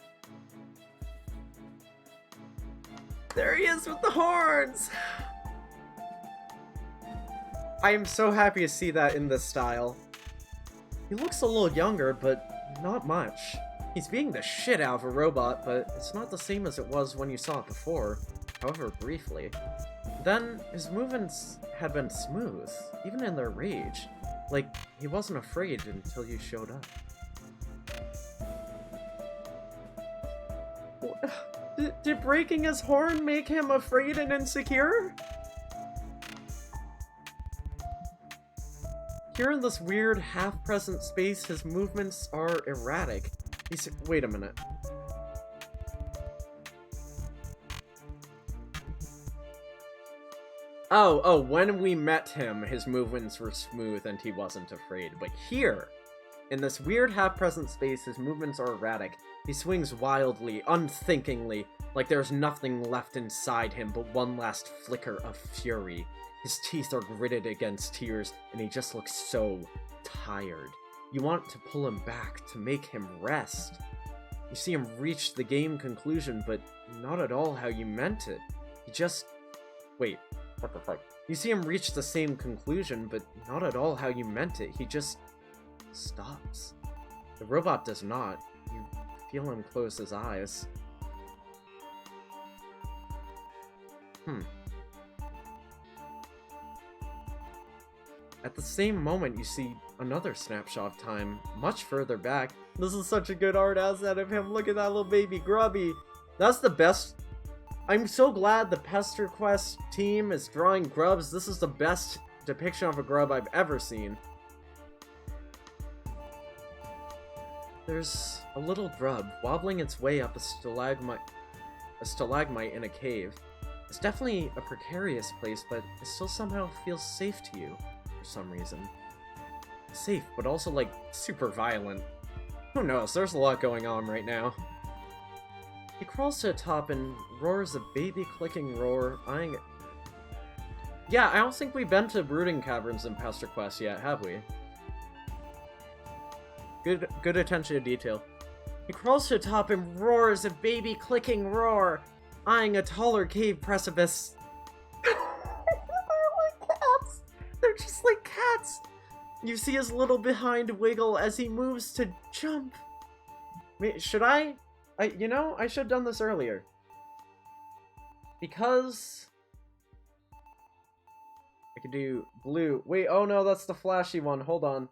There he is with the horns! I am so happy to see that in this style. He looks a little younger, but not much. He's being the shit out of a robot, but it's not the same as it was when you saw it before, however briefly. Then, his movements had been smooth, even in their rage. Like, he wasn't afraid until you showed up. Did breaking his horn make him afraid and insecure? Here in this weird half-present space, his movements are erratic. Wait a minute. Oh, when we met him, his movements were smooth and he wasn't afraid. But here, in this weird half-present space, his movements are erratic. He swings wildly, unthinkingly, like there's nothing left inside him but one last flicker of fury. His teeth are gritted against tears, and he just looks so tired. You want to pull him back, to make him rest. You see him reach the game conclusion, but not at all how you meant it. He just... Wait, what the fuck? You see him reach the same conclusion, but not at all how you meant it. He just... stops. The robot does not. You feel him close his eyes. At the same moment, you see another snapshot of time, much further back. This is such a good art asset of him. Look at that little baby Grubby. That's the best. I'm so glad the Pester Quest team is drawing grubs. This is the best depiction of a grub I've ever seen. There's a little grub wobbling its way up a stalagmite in a cave. It's definitely a precarious place, but it still somehow feels safe to you. For some reason. Safe, but also, like, super violent. Who knows, there's a lot going on right now. He crawls to the top and roars a baby-clicking roar, eyeing it. Yeah, I don't think we've been to brooding caverns in Pester Quest yet, have we? Good attention to detail. He crawls to the top and roars a baby-clicking roar, eyeing a taller cave precipice. They're just like cats! You see his little behind wiggle as he moves to jump. Wait, should I should have done this earlier. Because... I could do blue. Wait, oh no, that's the flashy one. Hold on.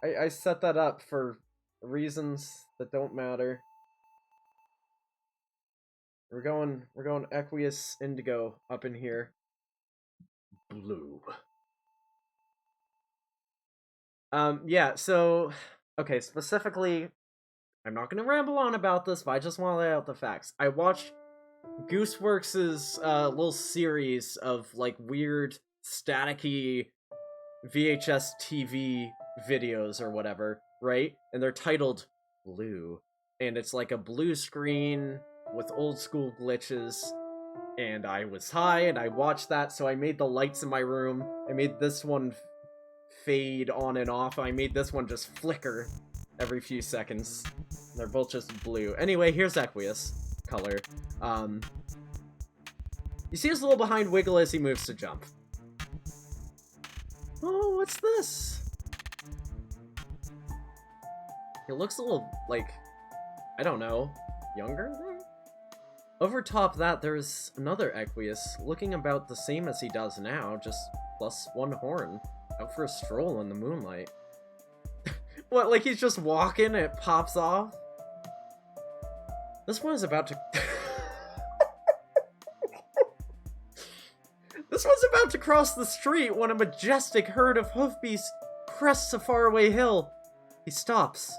I set that up for reasons that don't matter. We're going Equius Indigo up in here. Blue. Yeah, so, okay, specifically, I'm not gonna ramble on about this, but I just want to lay out the facts. I watched Gooseworks' little series of, like, weird, staticky VHS TV videos or whatever, right? And they're titled Blue. And it's like a blue screen with old school glitches. And I was high, and I watched that, so I made the lights in my room. I made this one fade on and off. I made this one just flicker every few seconds. They're both just blue. Anyway, here's Equius color. You see his little behind wiggle as he moves to jump. Oh, what's this? He looks a little, like, I don't know, younger there? Over top that, there's another Equius, looking about the same as he does now, just plus one horn, out for a stroll in the moonlight. What, like he's just walking and it pops off? This one is about to... This one's about to cross the street when a majestic herd of hoofbeasts crests a faraway hill. He stops,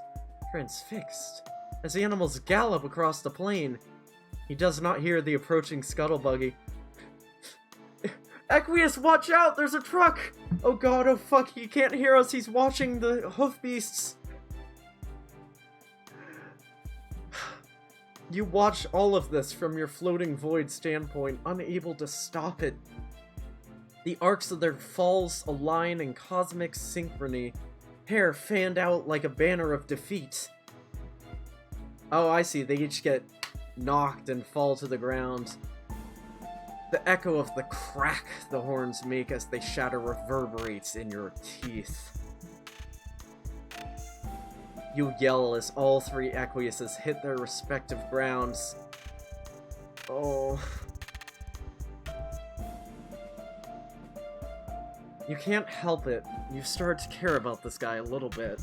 transfixed, as the animals gallop across the plain. He does not hear the approaching scuttlebuggy. Equius, watch out! There's a truck! Oh god, oh fuck, he can't hear us, he's watching the hoofbeasts. You watch all of this from your floating void standpoint, unable to stop it. The arcs of their falls align in cosmic synchrony, hair fanned out like a banner of defeat. Oh, I see, they each get knocked and fall to the ground. The echo of the crack the horns make as they shatter reverberates in your teeth. You yell as all three Equiuses hit their respective grounds. Oh. You can't help it. You start to care about this guy a little bit.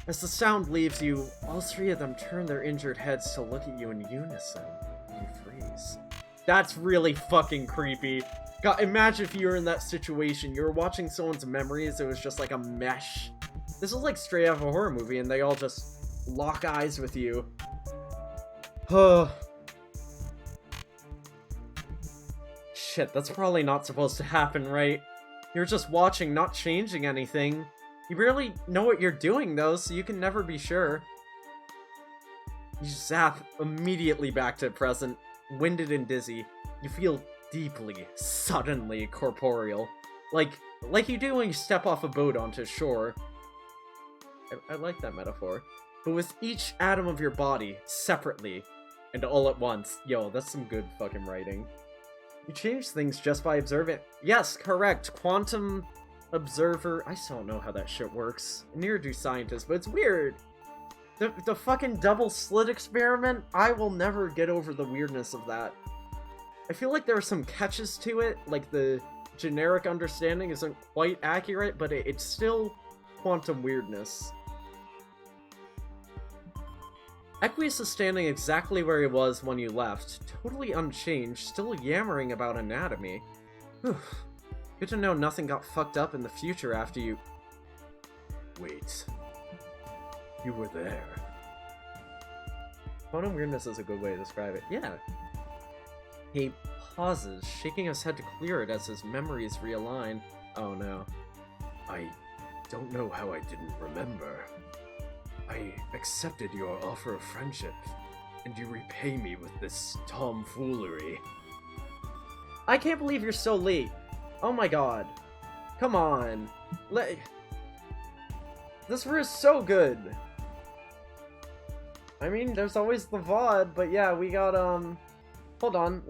As the sound leaves you, all three of them turn their injured heads to look at you in unison. You freeze. That's really fucking creepy. God, imagine if you were in that situation. You were watching someone's memories, it was just like a mesh. This is like straight out of a horror movie, and they all just lock eyes with you. Shit, that's probably not supposed to happen, right? You're just watching, not changing anything. You barely know what you're doing, though, so you can never be sure. You zap immediately back to present, winded and dizzy. You feel deeply, suddenly corporeal. Like you do when you step off a boat onto shore. I like that metaphor. But with each atom of your body, separately, and all at once. Yo, that's some good fucking writing. You change things just by observing. Yes, correct. Quantum observer. I still don't know how that shit works. Neither do scientists, but it's weird. The fucking double slit experiment, I will never get over the weirdness of that. I feel like there are some catches to it, like the generic understanding isn't quite accurate, but it's still quantum weirdness. Equius is standing exactly where he was when you left, totally unchanged, still yammering about anatomy. Whew. Good to know nothing got fucked up in the future after you... Wait. You were there. Quantum weirdness is a good way to describe it. Yeah. He pauses, shaking his head to clear it as his memories realign. Oh no. I don't know how I didn't remember. I accepted your offer of friendship, and you repay me with this tomfoolery. I can't believe you're so late. Oh my god. Come on. This is so good. I mean, there's always the VOD, but yeah, we got, hold on,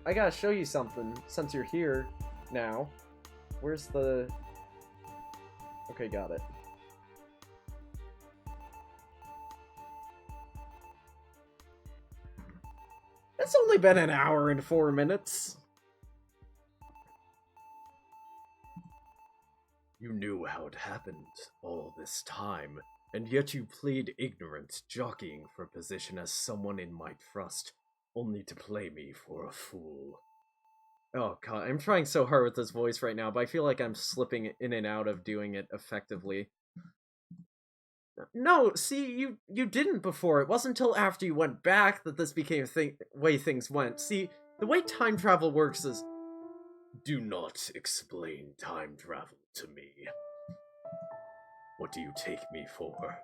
I gotta show you something, since you're here now. Where's the... Okay, got it. It's only been an hour and 4 minutes. You knew how it happened all this time, and yet you played ignorant, jockeying for position as someone in my trust, only to play me for a fool. Oh god, I'm trying so hard with this voice right now, but I feel like I'm slipping in and out of doing it effectively. No, see, you didn't before. It wasn't until after you went back that this became way things went. See, the way time travel works is... Do not explain time travel to me. What do you take me for?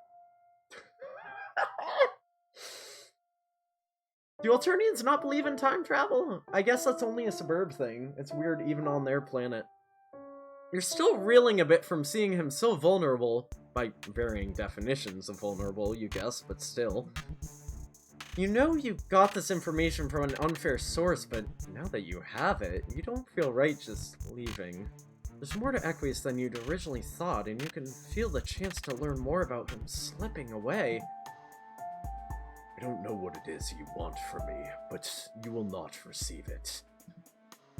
Do Alternians not believe in time travel? I guess that's only a suburb thing. It's weird even on their planet. You're still reeling a bit from seeing him so vulnerable, by varying definitions of vulnerable, you guess, but still. You know you got this information from an unfair source, but now that you have it, you don't feel right just leaving. There's more to Equius than you'd originally thought, and you can feel the chance to learn more about him slipping away. I don't know what it is you want from me, but you will not receive it.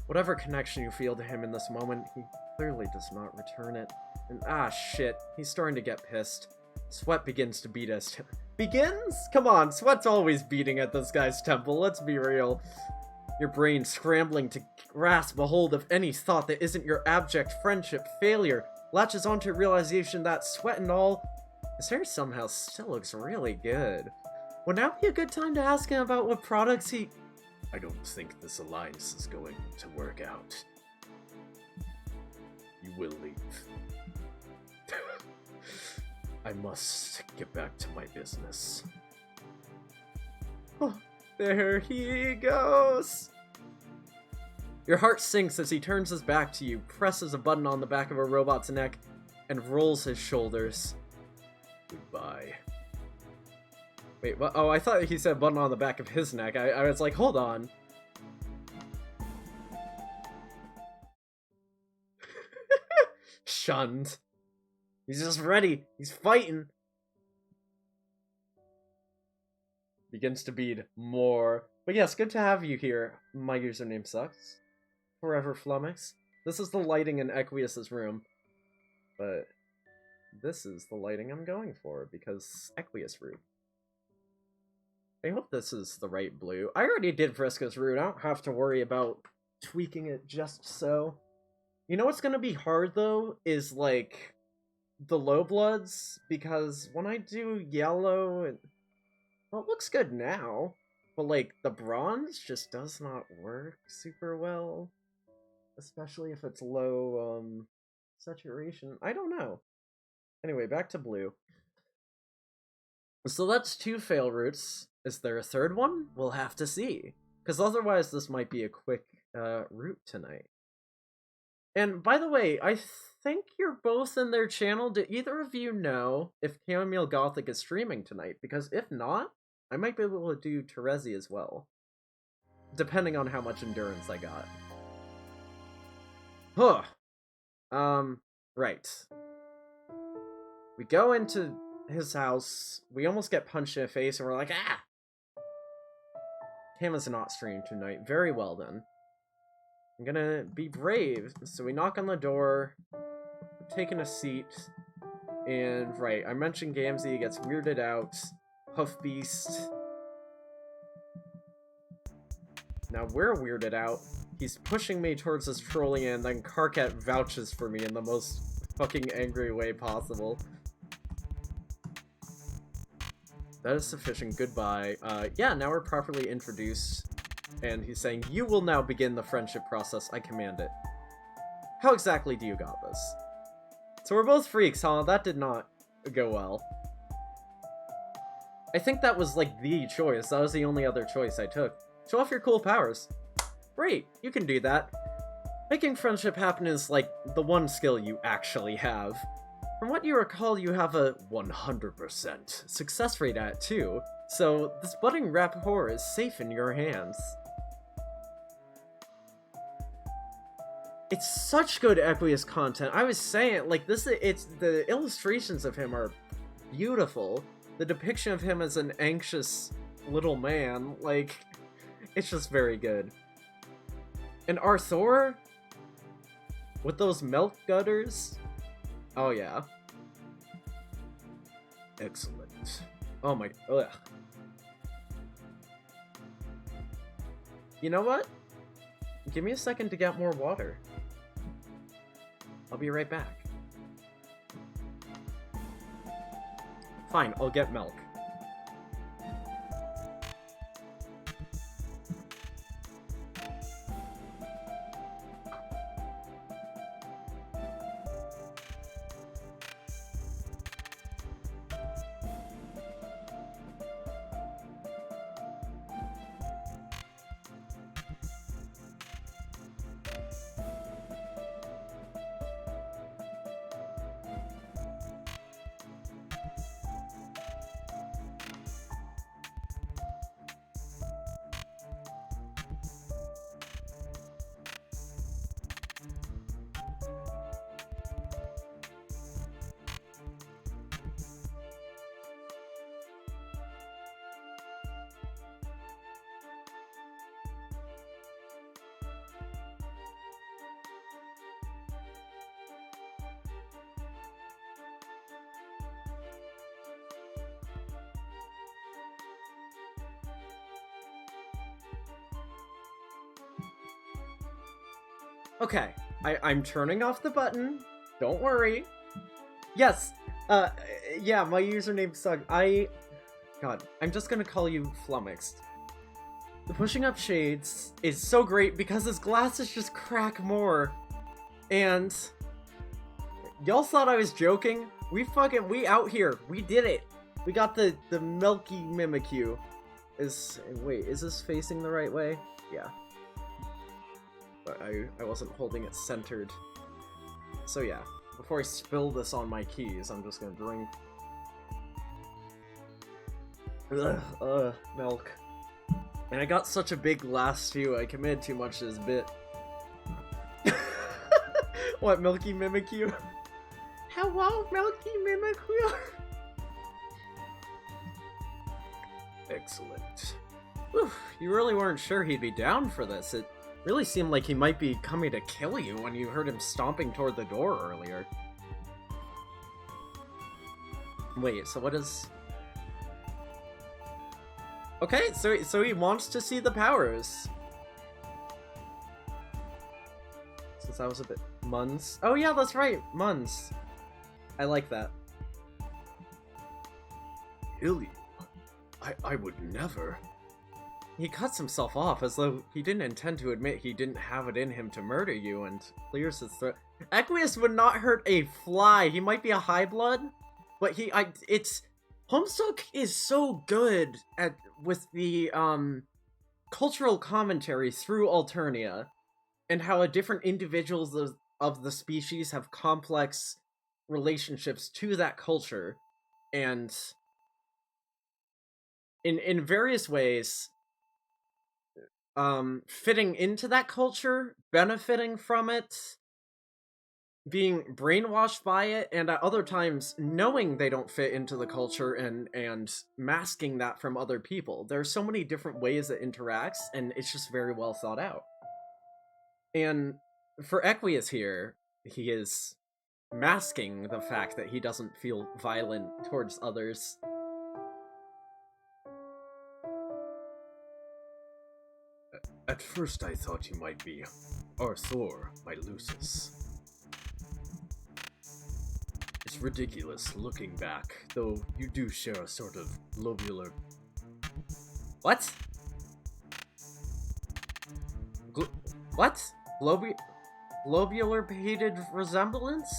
Whatever connection you feel to him in this moment, he clearly does not return it. And shit, he's starting to get pissed. Sweat begins to beat us. Begins? Come on, Sweat's always beating at this guy's temple, let's be real. Your brain scrambling to grasp a hold of any thought that isn't your abject friendship failure latches onto a realization that Sweat and all, his hair somehow still looks really good. Would now be a good time to ask him about what products he... I don't think this alliance is going to work out. You will leave. I must get back to my business. Oh, there he goes! Your heart sinks as he turns his back to you, presses a button on the back of a robot's neck, and rolls his shoulders. Goodbye. Wait, what? Oh, I thought he said button on the back of his neck. I was like, hold on. Shunned. He's just ready. He's fighting. Begins to bead more. But yes, good to have you here. My username sucks. Forever Flummox. This is the lighting in Equius's room. But this is the lighting I'm going for, because Equius room. I hope this is the right blue. I already did Vriska's route. I don't have to worry about tweaking it just so. You know what's gonna be hard though is like the low bloods, because when I do yellow, well, it looks good now, but like the bronze just does not work super well, especially if it's low saturation. I don't know. Anyway, back to blue. So that's 2 fail routes. Is there a third one? We'll have to see, because otherwise this might be a quick route tonight. And by the way, I think you're both in their channel. Do either of you know if Chamomile Gothic is streaming tonight? Because if not, I might be able to do Terezi as well, depending on how much endurance I got. Huh. Right. We go into his house, we almost get punched in the face, and we're like, ah! Cam is not streaming tonight. Very well then. I'm gonna be brave. So we knock on the door, taking a seat, and right, I mentioned Gamzee gets weirded out. Hoof Beast. Now we're weirded out. He's pushing me towards his trolley, and then Karkat vouches for me in the most fucking angry way possible. That is sufficient. Goodbye. Yeah, now we're properly introduced. And he's saying, you will now begin the friendship process. I command it. How exactly do you got this? So we're both freaks, huh? That did not go well. I think that was, like, the choice. That was the only other choice I took. Show off your cool powers. Great, you can do that. Making friendship happen is, like, the one skill you actually have. From what you recall, you have a 100% success rate at it, too. So, this budding rapport is safe in your hands. It's such good Equius content. I was saying, like, the illustrations of him are beautiful. The depiction of him as an anxious little man, like, it's just very good. And Arthur? With those milk gutters? Oh, yeah. Excellent. Oh my... Ugh. You know what? Give me a second to get more water. I'll be right back. Fine, I'll get milk. Okay, I'm turning off the button. Don't worry. Yes, yeah, my username sucked. God, I'm just gonna call you Flummoxed. The pushing up shades is so great because his glasses just crack more. And y'all thought I was joking? We out here. We did it. We got the Milky Mimikyu. Wait, is this facing the right way? Yeah. But I wasn't holding it centered. So yeah, before I spill this on my keys, I'm just gonna drink. Milk. And I got such a big glass too, I committed too much to this bit. What, Milky Mimikyu? Hello, Milky Mimikyu? Excellent. Whew, you really weren't sure he'd be down for this. It really seemed like he might be coming to kill you when you heard him stomping toward the door earlier. Wait, so what is... Okay, so he wants to see the powers. Since I was a bit... Muns? Oh yeah, that's right, Muns. I like that. Kill you? I would never. He cuts himself off as though he didn't intend to admit he didn't have it in him to murder you and clears his throat. Equius would not hurt a fly. He might be a high blood, but Homestuck is so good with the cultural commentary through Alternia and how different individuals of the species have complex relationships to that culture, and in various ways fitting into that culture, benefiting from it, being brainwashed by it, and at other times knowing they don't fit into the culture and masking that from other people. There are so many different ways it interacts, and it's just very well thought out. And for Equius here, he is masking the fact that he doesn't feel violent towards others. At first I thought you might be Arthur, my Lucis. It's ridiculous looking back, though you do share a sort of globular... What? What? Globular-pated resemblance?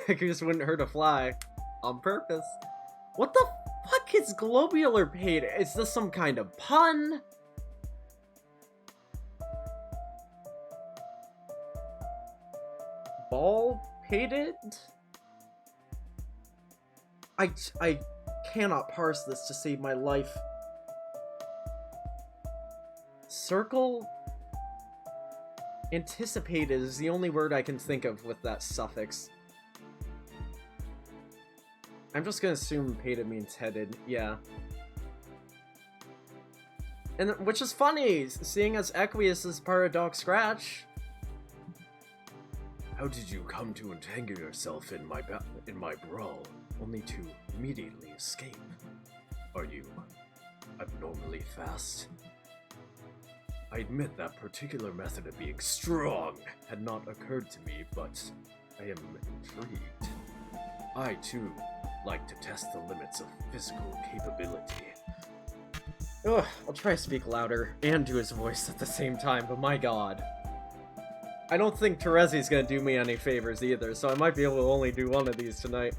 I just wouldn't hurt a fly. On purpose. What the fuck is globular-pated? Is this some kind of pun? Ball-pated? I cannot parse this to save my life. Circle? Anticipated is the only word I can think of with that suffix. I'm just gonna assume pated means headed, yeah. And which is funny, seeing as Equius is part of Dog Scratch. How did you come to entangle yourself in my brawl, only to immediately escape? Are you abnormally fast? I admit that particular method of being strong had not occurred to me, but I am intrigued. I, too, like to test the limits of physical capability. Ugh, I'll try to speak louder and do his voice at the same time, but my god. I don't think Terezi's gonna do me any favors either, so I might be able to only do one of these tonight.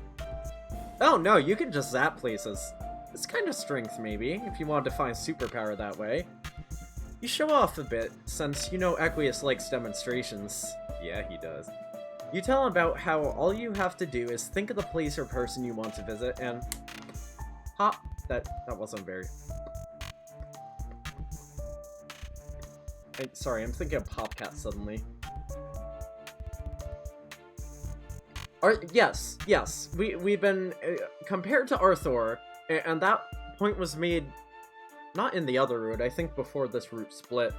Oh no, you can just zap places. It's kind of strength, maybe, if you wanted to find superpower that way. You show off a bit, since you know Equius likes demonstrations. Yeah, he does. You tell him about how all you have to do is think of the place or person you want to visit, and... Hop! That wasn't very... Sorry, I'm thinking of Popcat suddenly. Yes, we've been compared to Arthur, and that point was made not in the other route, I think before this route split.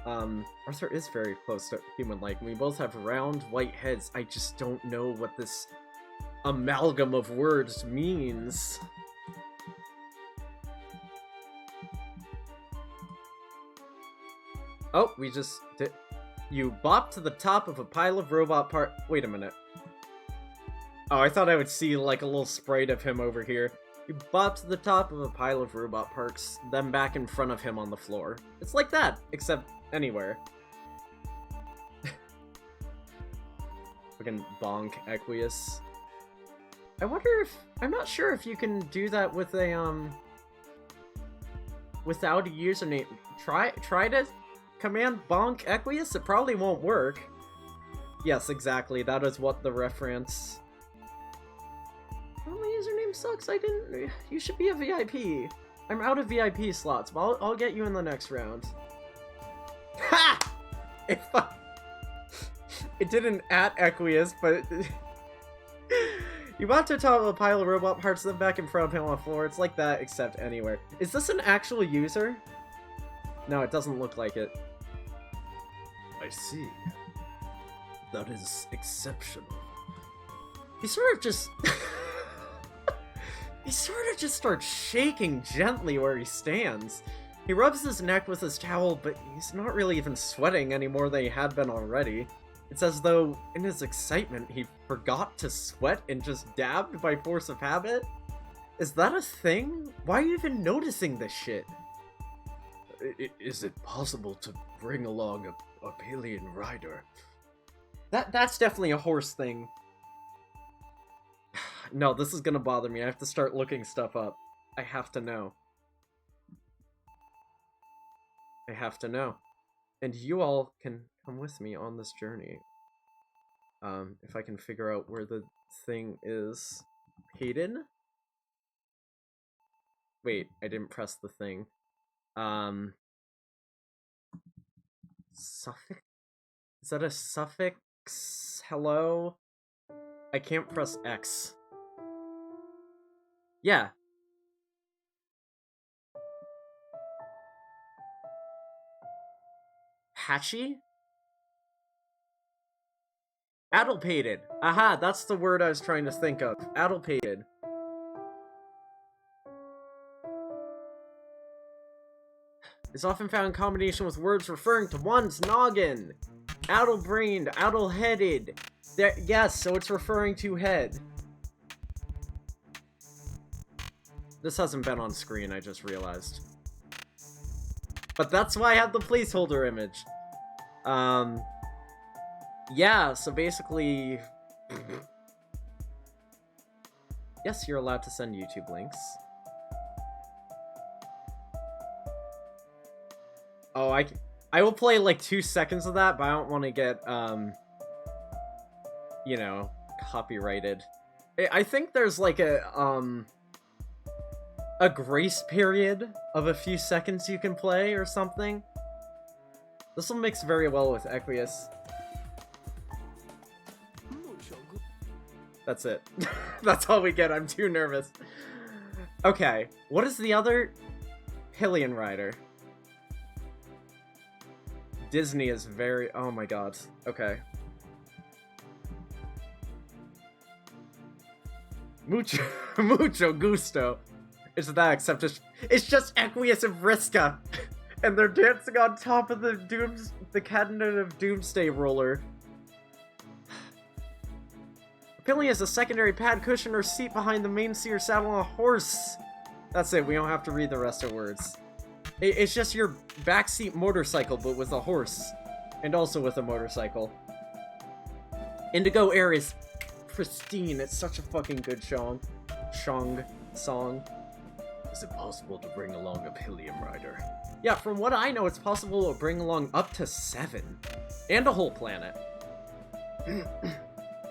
Arthur is very close to human-like. We both have round, white heads. I just don't know what this amalgam of words means. Oh, we just did. You bopped to the top of a pile of robot part. Wait a minute. Oh, I thought I would see like a little sprite of him over here. You bopped to the top of a pile of robot parts, then back in front of him on the floor. It's like that, except anywhere. Fucking bonk Equius. I wonder if... I'm not sure if you can do that with a, without a username. Try to command bonk Equius? It probably won't work. Yes, exactly. That is what the reference... Oh, my username sucks. I didn't... You should be a VIP. I'm out of VIP slots, but I'll get you in the next round. Ha! It didn't at Equius, but... You want to top of a pile of robot parts, then back in front of him on the floor. It's like that, except anywhere. Is this an actual user? No, it doesn't look like it. I see. That is exceptional. He sort of just... He sort of just starts shaking gently where he stands. He rubs his neck with his towel, but he's not really even sweating any more than he had been already. It's as though, in his excitement, he forgot to sweat and just dabbed by force of habit? Is that a thing? Why are you even noticing this shit? Is it possible to bring along a pillion rider? That's definitely a horse thing. No, this is gonna bother me. I have to start looking stuff up. I have to know. I have to know. And you all can come with me on this journey. If I can figure out where the thing is. Hayden? Wait, I didn't press the thing. Suffix? Is that a suffix? Hello? I can't press X. Yeah. Hatchy? Addlepated. Aha, that's the word I was trying to think of. Addlepated. Is often found in combination with words referring to one's noggin. Addle-brained, addle-headed. Yes, so it's referring to head. This hasn't been on screen, I just realized. But that's why I have the placeholder image. Yeah, so basically... Yes, you're allowed to send YouTube links. Oh, I will play like 2 seconds of that, but I don't want to get, you know, copyrighted. I think there's like a grace period of a few seconds you can play or something. This will mix very well with Equius. That's it. That's all we get. I'm too nervous. Okay, what is the other? Pillion Rider. Disney is very... Oh my god. Okay. Mucho gusto. It's that, except it's just Equius and Vriska. And they're dancing on top of the cabinet of Doomsday roller. Pillion is a secondary pad cushion or seat behind the main seat or saddle on a horse. That's it, we don't have to read the rest of words. It's just your backseat motorcycle, but with a horse. And also with a motorcycle. Indigo Air is pristine. It's such a fucking good song. Is it possible to bring along a pillion rider? Yeah, from what I know, it's possible to bring along up to 7. And a whole planet.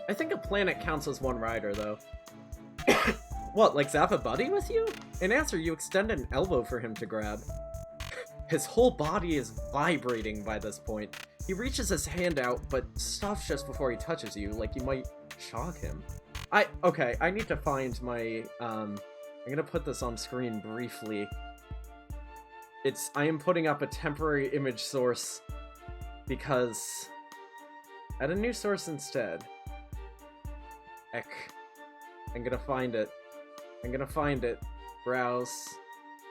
I think a planet counts as one rider, though. What, like zap a buddy with you? In answer, you extend an elbow for him to grab. His whole body is vibrating by this point. He reaches his hand out, but stops just before he touches you, like you might shock him. Okay, I need to find my, I'm gonna put this on screen briefly. I am putting up a temporary image source, because... Add a new source instead. I'm gonna find it. Browse.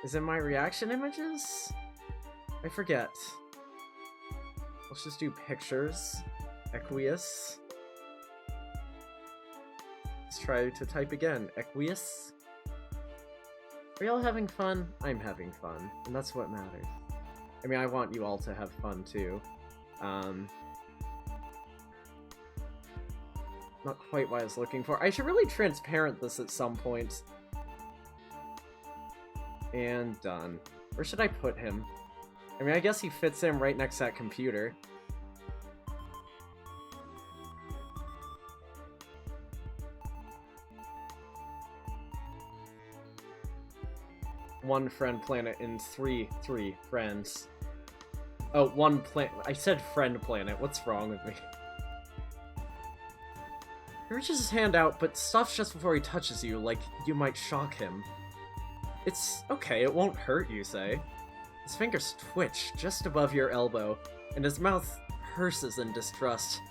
Is it my reaction images? I forget. Let's just do pictures. Equius. Let's try to type again. Equius. Are y'all having fun? I'm having fun, and that's what matters. I mean, I want you all to have fun too. Not quite what I was looking for. I should really transparent this at some point. And done. Where should I put him? I mean, I guess he fits in right next to that computer. One friend planet in three friends. Oh, one planet. I said friend planet. What's wrong with me? He reaches his hand out, but stops just before he touches you, like you might shock him. It's okay, it won't hurt, you say. His fingers twitch just above your elbow, and his mouth purses in distrust.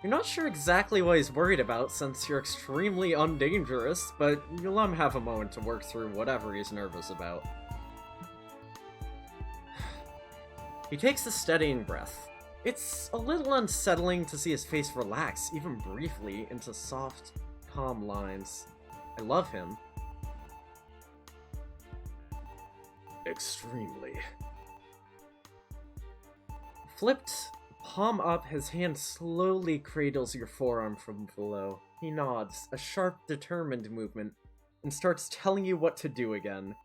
You're not sure exactly what he's worried about, since you're extremely undangerous, but you let him have a moment to work through whatever he's nervous about. He takes a steadying breath. It's a little unsettling to see his face relax, even briefly, into soft, calm lines. I love him. Extremely. Flipped, palm up, his hand slowly cradles your forearm from below. He nods, a sharp, determined movement, and starts telling you what to do again.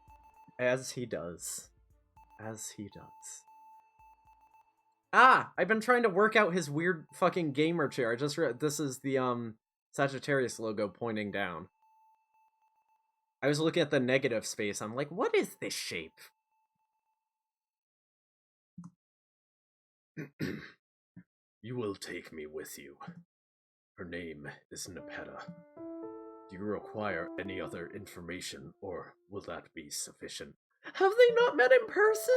As he does. As he does. Ah! I've been trying to work out his weird fucking gamer chair. I just read this is the, Sagittarius logo pointing down. I was looking at the negative space. I'm like, what is this shape? You will take me with you. Her name is Nepeta. Do you require any other information, or will that be sufficient? Have they not met in person?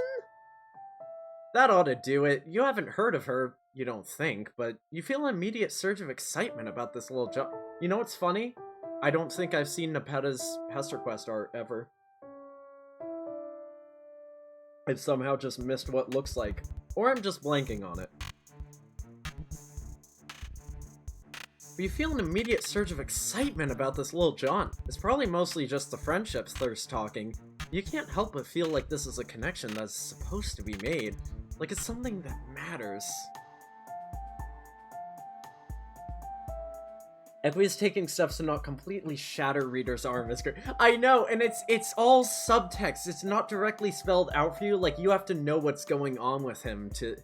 That ought to do it. You haven't heard of her, you don't think, but you feel an immediate surge of excitement about this little jump. You know what's funny? I don't think I've seen Nepeta's Hester Quest art ever. I've somehow just missed what looks like. Or I'm just blanking on it. But you feel an immediate surge of excitement about this little jaunt. It's probably mostly just the friendship's thirst talking. You can't help but feel like this is a connection that's supposed to be made. Like it's something that matters. Equius taking steps to not completely shatter Reader's arm is great. I know, and it's all subtext. It's not directly spelled out for you. Like, you have to know what's going on with him to...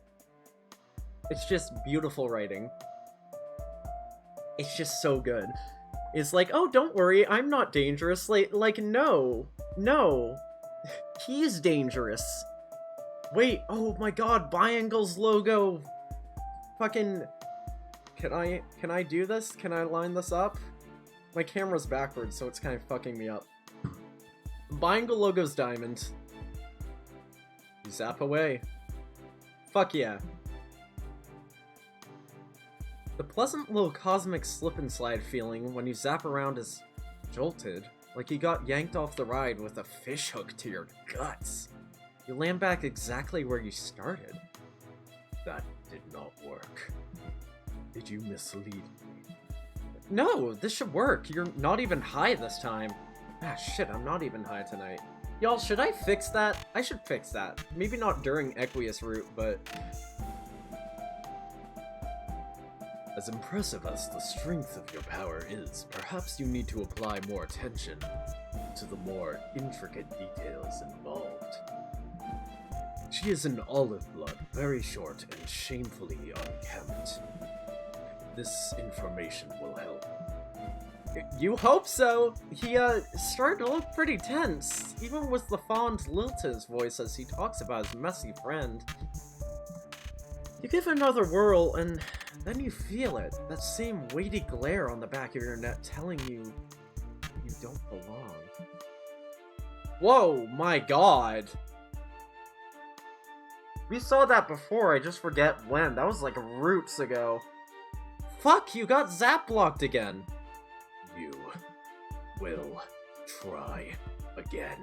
It's just beautiful writing. It's just so good. It's like, oh, don't worry, I'm not dangerous. Like no. No. He's dangerous. Wait, oh my god, Biangle's logo. Fucking... Can I do this? Can I line this up? My camera's backwards, so it's kind of fucking me up. Biangle logo's diamond. You zap away. Fuck yeah. The pleasant little cosmic slip and slide feeling when you zap around is jolted, like you got yanked off the ride with a fishhook to your guts. You land back exactly where you started. That did not work. Did you mislead me? No, this should work. You're not even high this time. Ah, shit, I'm not even high tonight. Y'all, should I fix that? I should fix that. Maybe not during Equius route, but... As impressive as the strength of your power is, perhaps you need to apply more attention to the more intricate details involved. She is an olive blood, very short and shamefully unkempt. This information will help. You hope so! He, started to look pretty tense, even with the fond lilt to his voice as he talks about his messy friend. You give it another whirl, and then you feel it. That same weighty glare on the back of your neck telling you you don't belong. Whoa, my god! We saw that before, I just forget when. That was like roots ago. Fuck, you got zap blocked again. You will try again.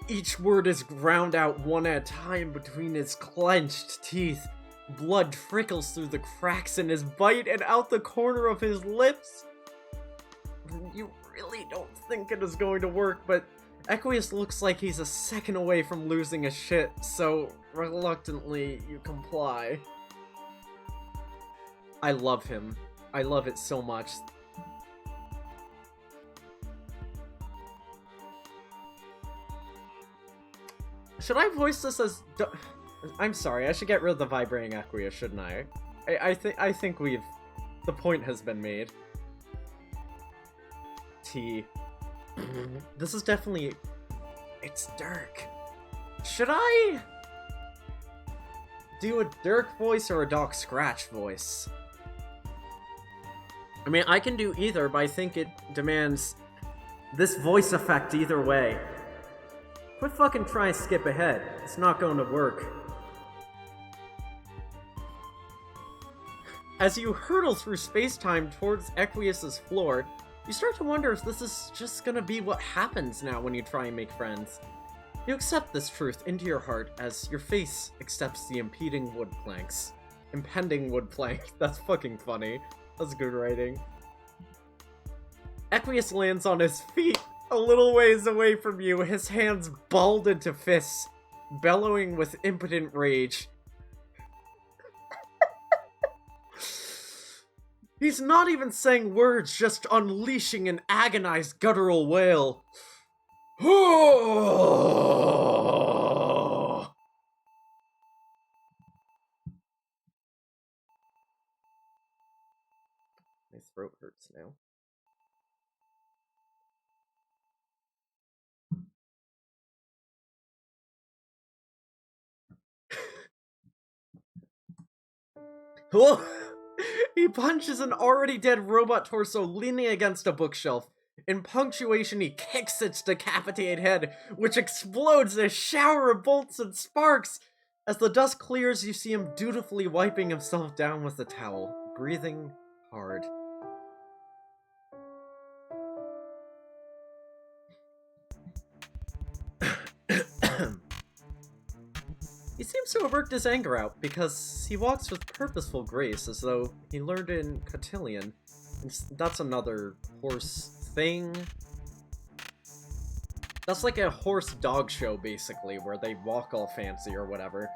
Each word is ground out one at a time between his clenched teeth. Blood trickles through the cracks in his bite and out the corner of his lips. You really don't think it is going to work, but Equius looks like he's a second away from losing his shit, so reluctantly you comply. I love him. I love it so much. Should I voice this as... I'm sorry, I should get rid of the vibrating Equius, shouldn't I? I think we've... The point has been made. T. This is definitely... It's Dirk. Should I... do a Dirk voice or a Doc Scratch voice? I mean, I can do either, but I think it demands this voice effect either way. Quit fucking trying to skip ahead. It's not going to work. As you hurtle through space-time towards Equius's floor, You start to wonder if this is just gonna be what happens now when you try and make friends. You accept this truth into your heart as your face accepts the impending wood planks. That's fucking funny. That's good writing. Equius lands on his feet, a little ways away from you, his hands balled into fists, bellowing with impotent rage. He's not even saying words, just unleashing an agonized guttural wail. My throat hurts now. He punches an already dead robot torso leaning against a bookshelf. In punctuation, he kicks its decapitated head, which explodes in a shower of bolts and sparks. As the dust clears, you see him dutifully wiping himself down with a towel, breathing hard. He seems to have worked his anger out, because he walks with purposeful grace, as though he learned in cotillion. That's another horse thing. That's like a horse-dog show, basically, where they walk all fancy or whatever.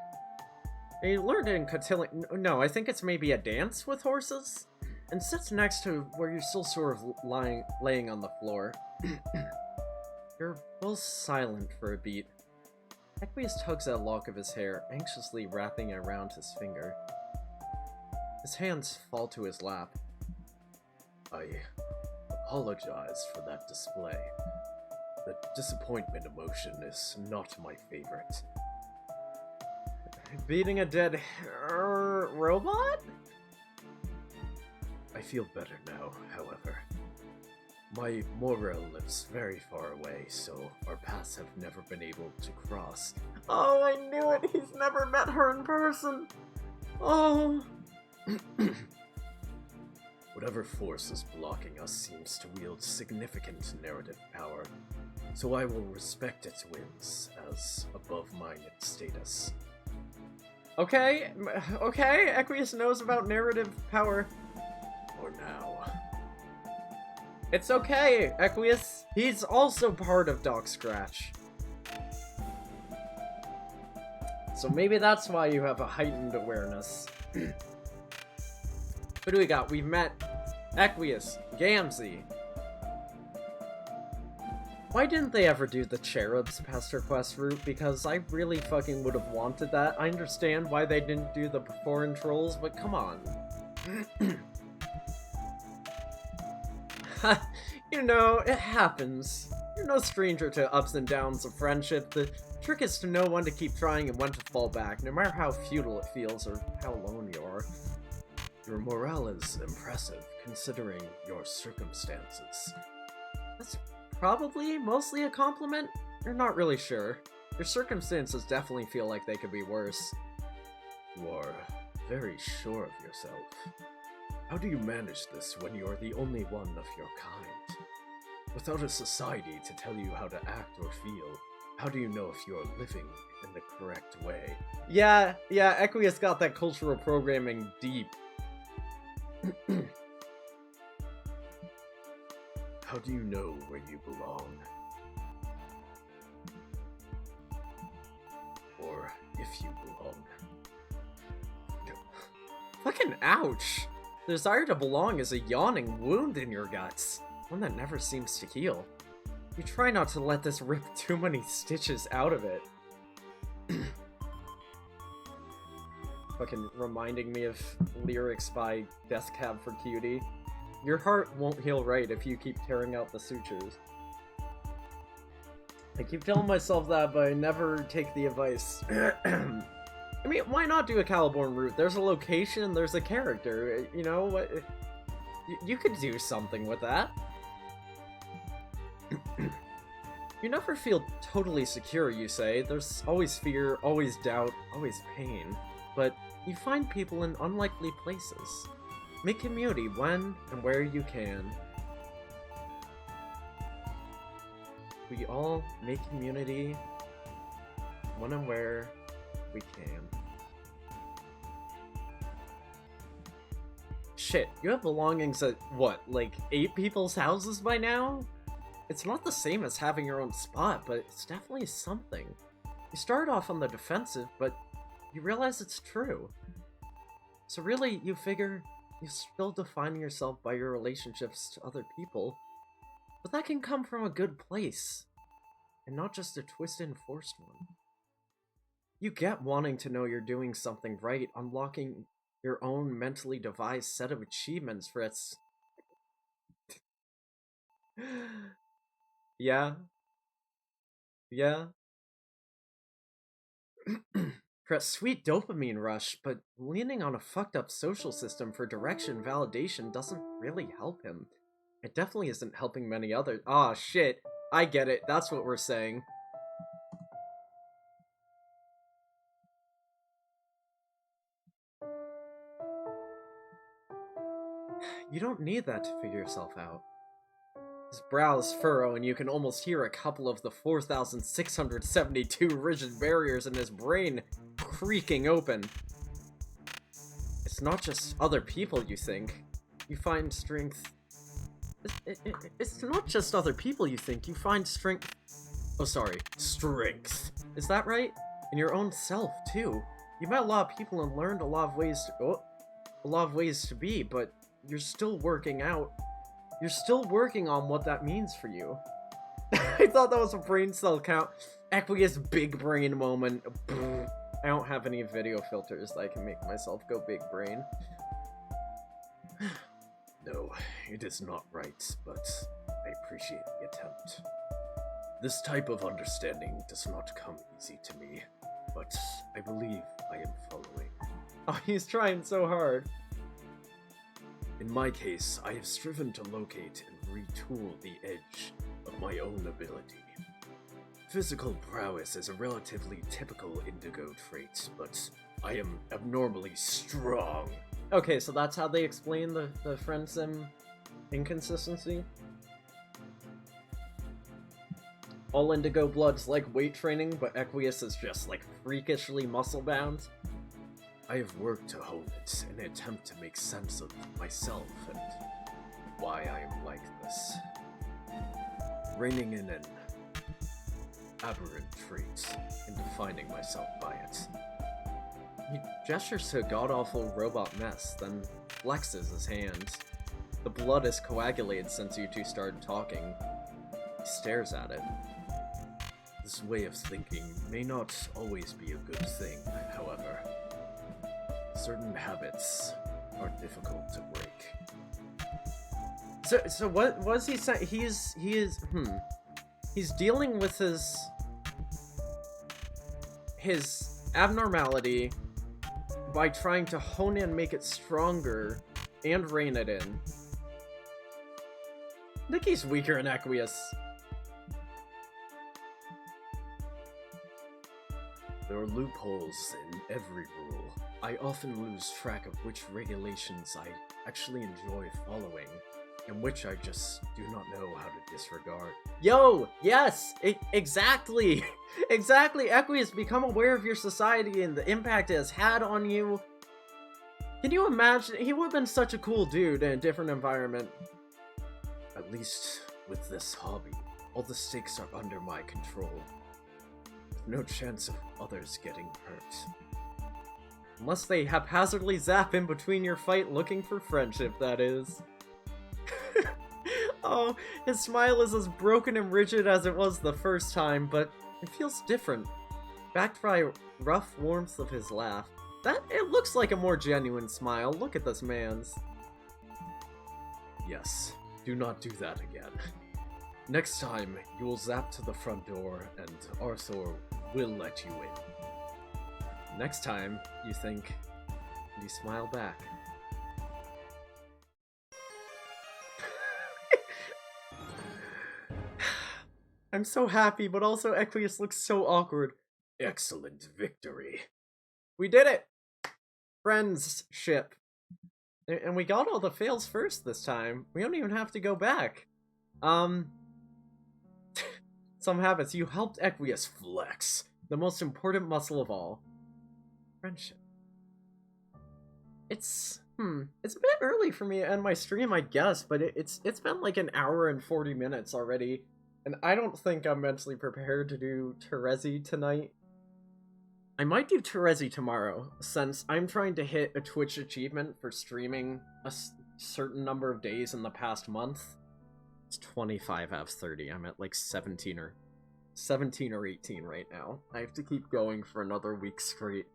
He learned it in cotillion. No, I think it's maybe a dance with horses? And sits next to where you're still sort of laying on the floor. You're both silent for a beat. Equius tugs at a lock of his hair, anxiously wrapping it around his finger. His hands fall to his lap. I apologize for that display. The disappointment emotion is not my favorite. Beating a dead robot? I feel better now, however. My Morel lives very far away, so our paths have never been able to cross. Oh, I knew it! He's never met her in person! Oh! Whatever force is blocking us seems to wield significant narrative power, so I will respect its whims as above-minded status. Okay, Equius knows about narrative power. For now. It's okay, Equius. He's also part of Doc Scratch. So maybe that's why you have a heightened awareness. What do we got? We've met Equius, Gamzee. Why didn't they ever do the Cherubs Pester Quest route? Because I really fucking would have wanted that. I understand why they didn't do the foreign trolls, but come on. You know, it happens. You're no stranger to ups and downs of friendship. The trick is to know when to keep trying and when to fall back, no matter how futile it feels or how alone you are. Your morale is impressive, considering your circumstances. That's probably mostly a compliment? You're not really sure. Your circumstances definitely feel like they could be worse. You are very sure of yourself. How do you manage this when you're the only one of your kind? Without a society to tell you how to act or feel, how do you know if you're living in the correct way? Yeah, Equius got that cultural programming deep. How do you know where you belong? Or if you belong? Fucking ouch! The desire to belong is a yawning wound in your guts, one that never seems to heal. You try not to let this rip too many stitches out of it. Fucking reminding me of lyrics by Death Cab for Cutie. Your heart won't heal right if you keep tearing out the sutures. I keep telling myself that, but I never take the advice. I mean, why not do a Caliborn route? There's a location, there's a character, you know? What? You could do something with that. You never feel totally secure, you say. There's always fear, always doubt, always pain. But you find people in unlikely places. Make community when and where you can. we all make community when and where we can. Shit, you have belongings at, what, like 8 people's houses by now? It's not the same as having your own spot, but it's definitely something. You start off on the defensive, but you realize it's true. So really, you figure you're still defining yourself by your relationships to other people, but that can come from a good place, and not just a twisted and forced one. You get wanting to know you're doing something right, unlocking your own mentally devised set of achievements for its... Yeah. Yeah. For a sweet dopamine rush, but leaning on a fucked up social system for direction and validation doesn't really help him. It definitely isn't helping many others. Aw, shit. I get it. That's what we're saying. You don't need that to figure yourself out. His brows furrow, and you can almost hear a couple of the 4,672 rigid barriers in his brain creaking open. It's not just other people you think. You find strength... It's not just other people you think. You find strength... Oh, sorry. Strength. Is that right? In your own self, too. You met a lot of people and learned a lot of ways to... Oh, a lot of ways to be, but you're still working out. You're still working on what that means for you. I thought that was a brain cell count. Equius big brain moment. I don't have any video filters that I can make myself go big brain. No, it is not right, but I appreciate the attempt. This type of understanding does not come easy to me, but I believe I am following. Oh, he's trying so hard. In my case, I have striven to locate and retool the edge of my own ability. Physical prowess is a relatively typical indigo trait, but I am abnormally strong. Okay, so that's how they explain the friend sim inconsistency? All indigo blood's like weight training, but Equius is just like freakishly muscle bound. I have worked to hone it in an attempt to make sense of myself and why I am like this. Reining in an aberrant trait and defining myself by it. He gestures to a god-awful robot mess, then flexes his hands. The blood is coagulated since you two started talking. He stares at it. This way of thinking may not always be a good thing, however. Certain habits are difficult to break. So what was he saying? He's dealing with his abnormality by trying to hone in, make it stronger, and rein it in. I think he's weaker than Equius. There are loopholes in every rule. I often lose track of which regulations I actually enjoy following, and which I just do not know how to disregard. Yo! Yes! Exactly! Exactly! Equius, become aware of your society and the impact it has had on you. Can you imagine? He would have been such a cool dude in a different environment. At least with this hobby, all the stakes are under my control. No chance of others getting hurt. Unless they haphazardly zap in between your fight looking for friendship, that is. Oh, his smile is as broken and rigid as it was the first time, but it feels different. Backed by rough warmth of his laugh. It looks like a more genuine smile. Look at this man's. Yes, do not do that again. Next time, you will zap to the front door, and Arthur will let you in. Next time, you think, you smile back. I'm so happy, but also Equius looks so awkward. Excellent victory. We did it! Friendship. And we got all the fails first this time. We don't even have to go back. So Some habits. You helped Equius flex the most important muscle of all. Friendship. It's a bit early for me to end my stream, I guess, but it's been like an hour and 40 minutes already, and I don't think I'm mentally prepared to do Terezi tonight. I might do Terezi tomorrow, since I'm trying to hit a Twitch achievement for streaming a certain number of days in the past month. It's 25 out of 30. I'm at like 17 or 18 right now. I have to keep going for another week straight.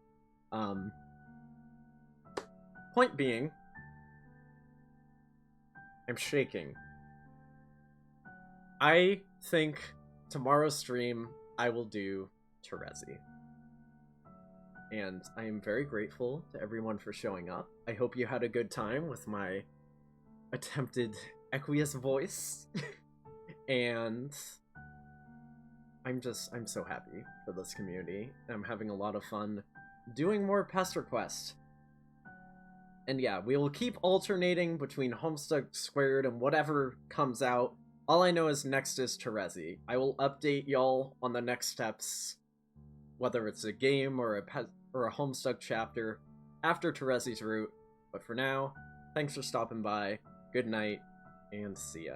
Point being, I'm shaking. I think tomorrow's stream I will do Terezi. And I am very grateful to everyone for showing up. I hope you had a good time with my attempted Equius voice. And I'm so happy for this community. I'm having a lot of fun doing more Pester Quest. And yeah, we will keep alternating between Homestuck Squared and whatever comes out. All I know is next is Terezi. I will update y'all on the next steps, whether it's a game or a Homestuck chapter after Terezi's route. But for now, thanks for stopping by, good night, and see ya.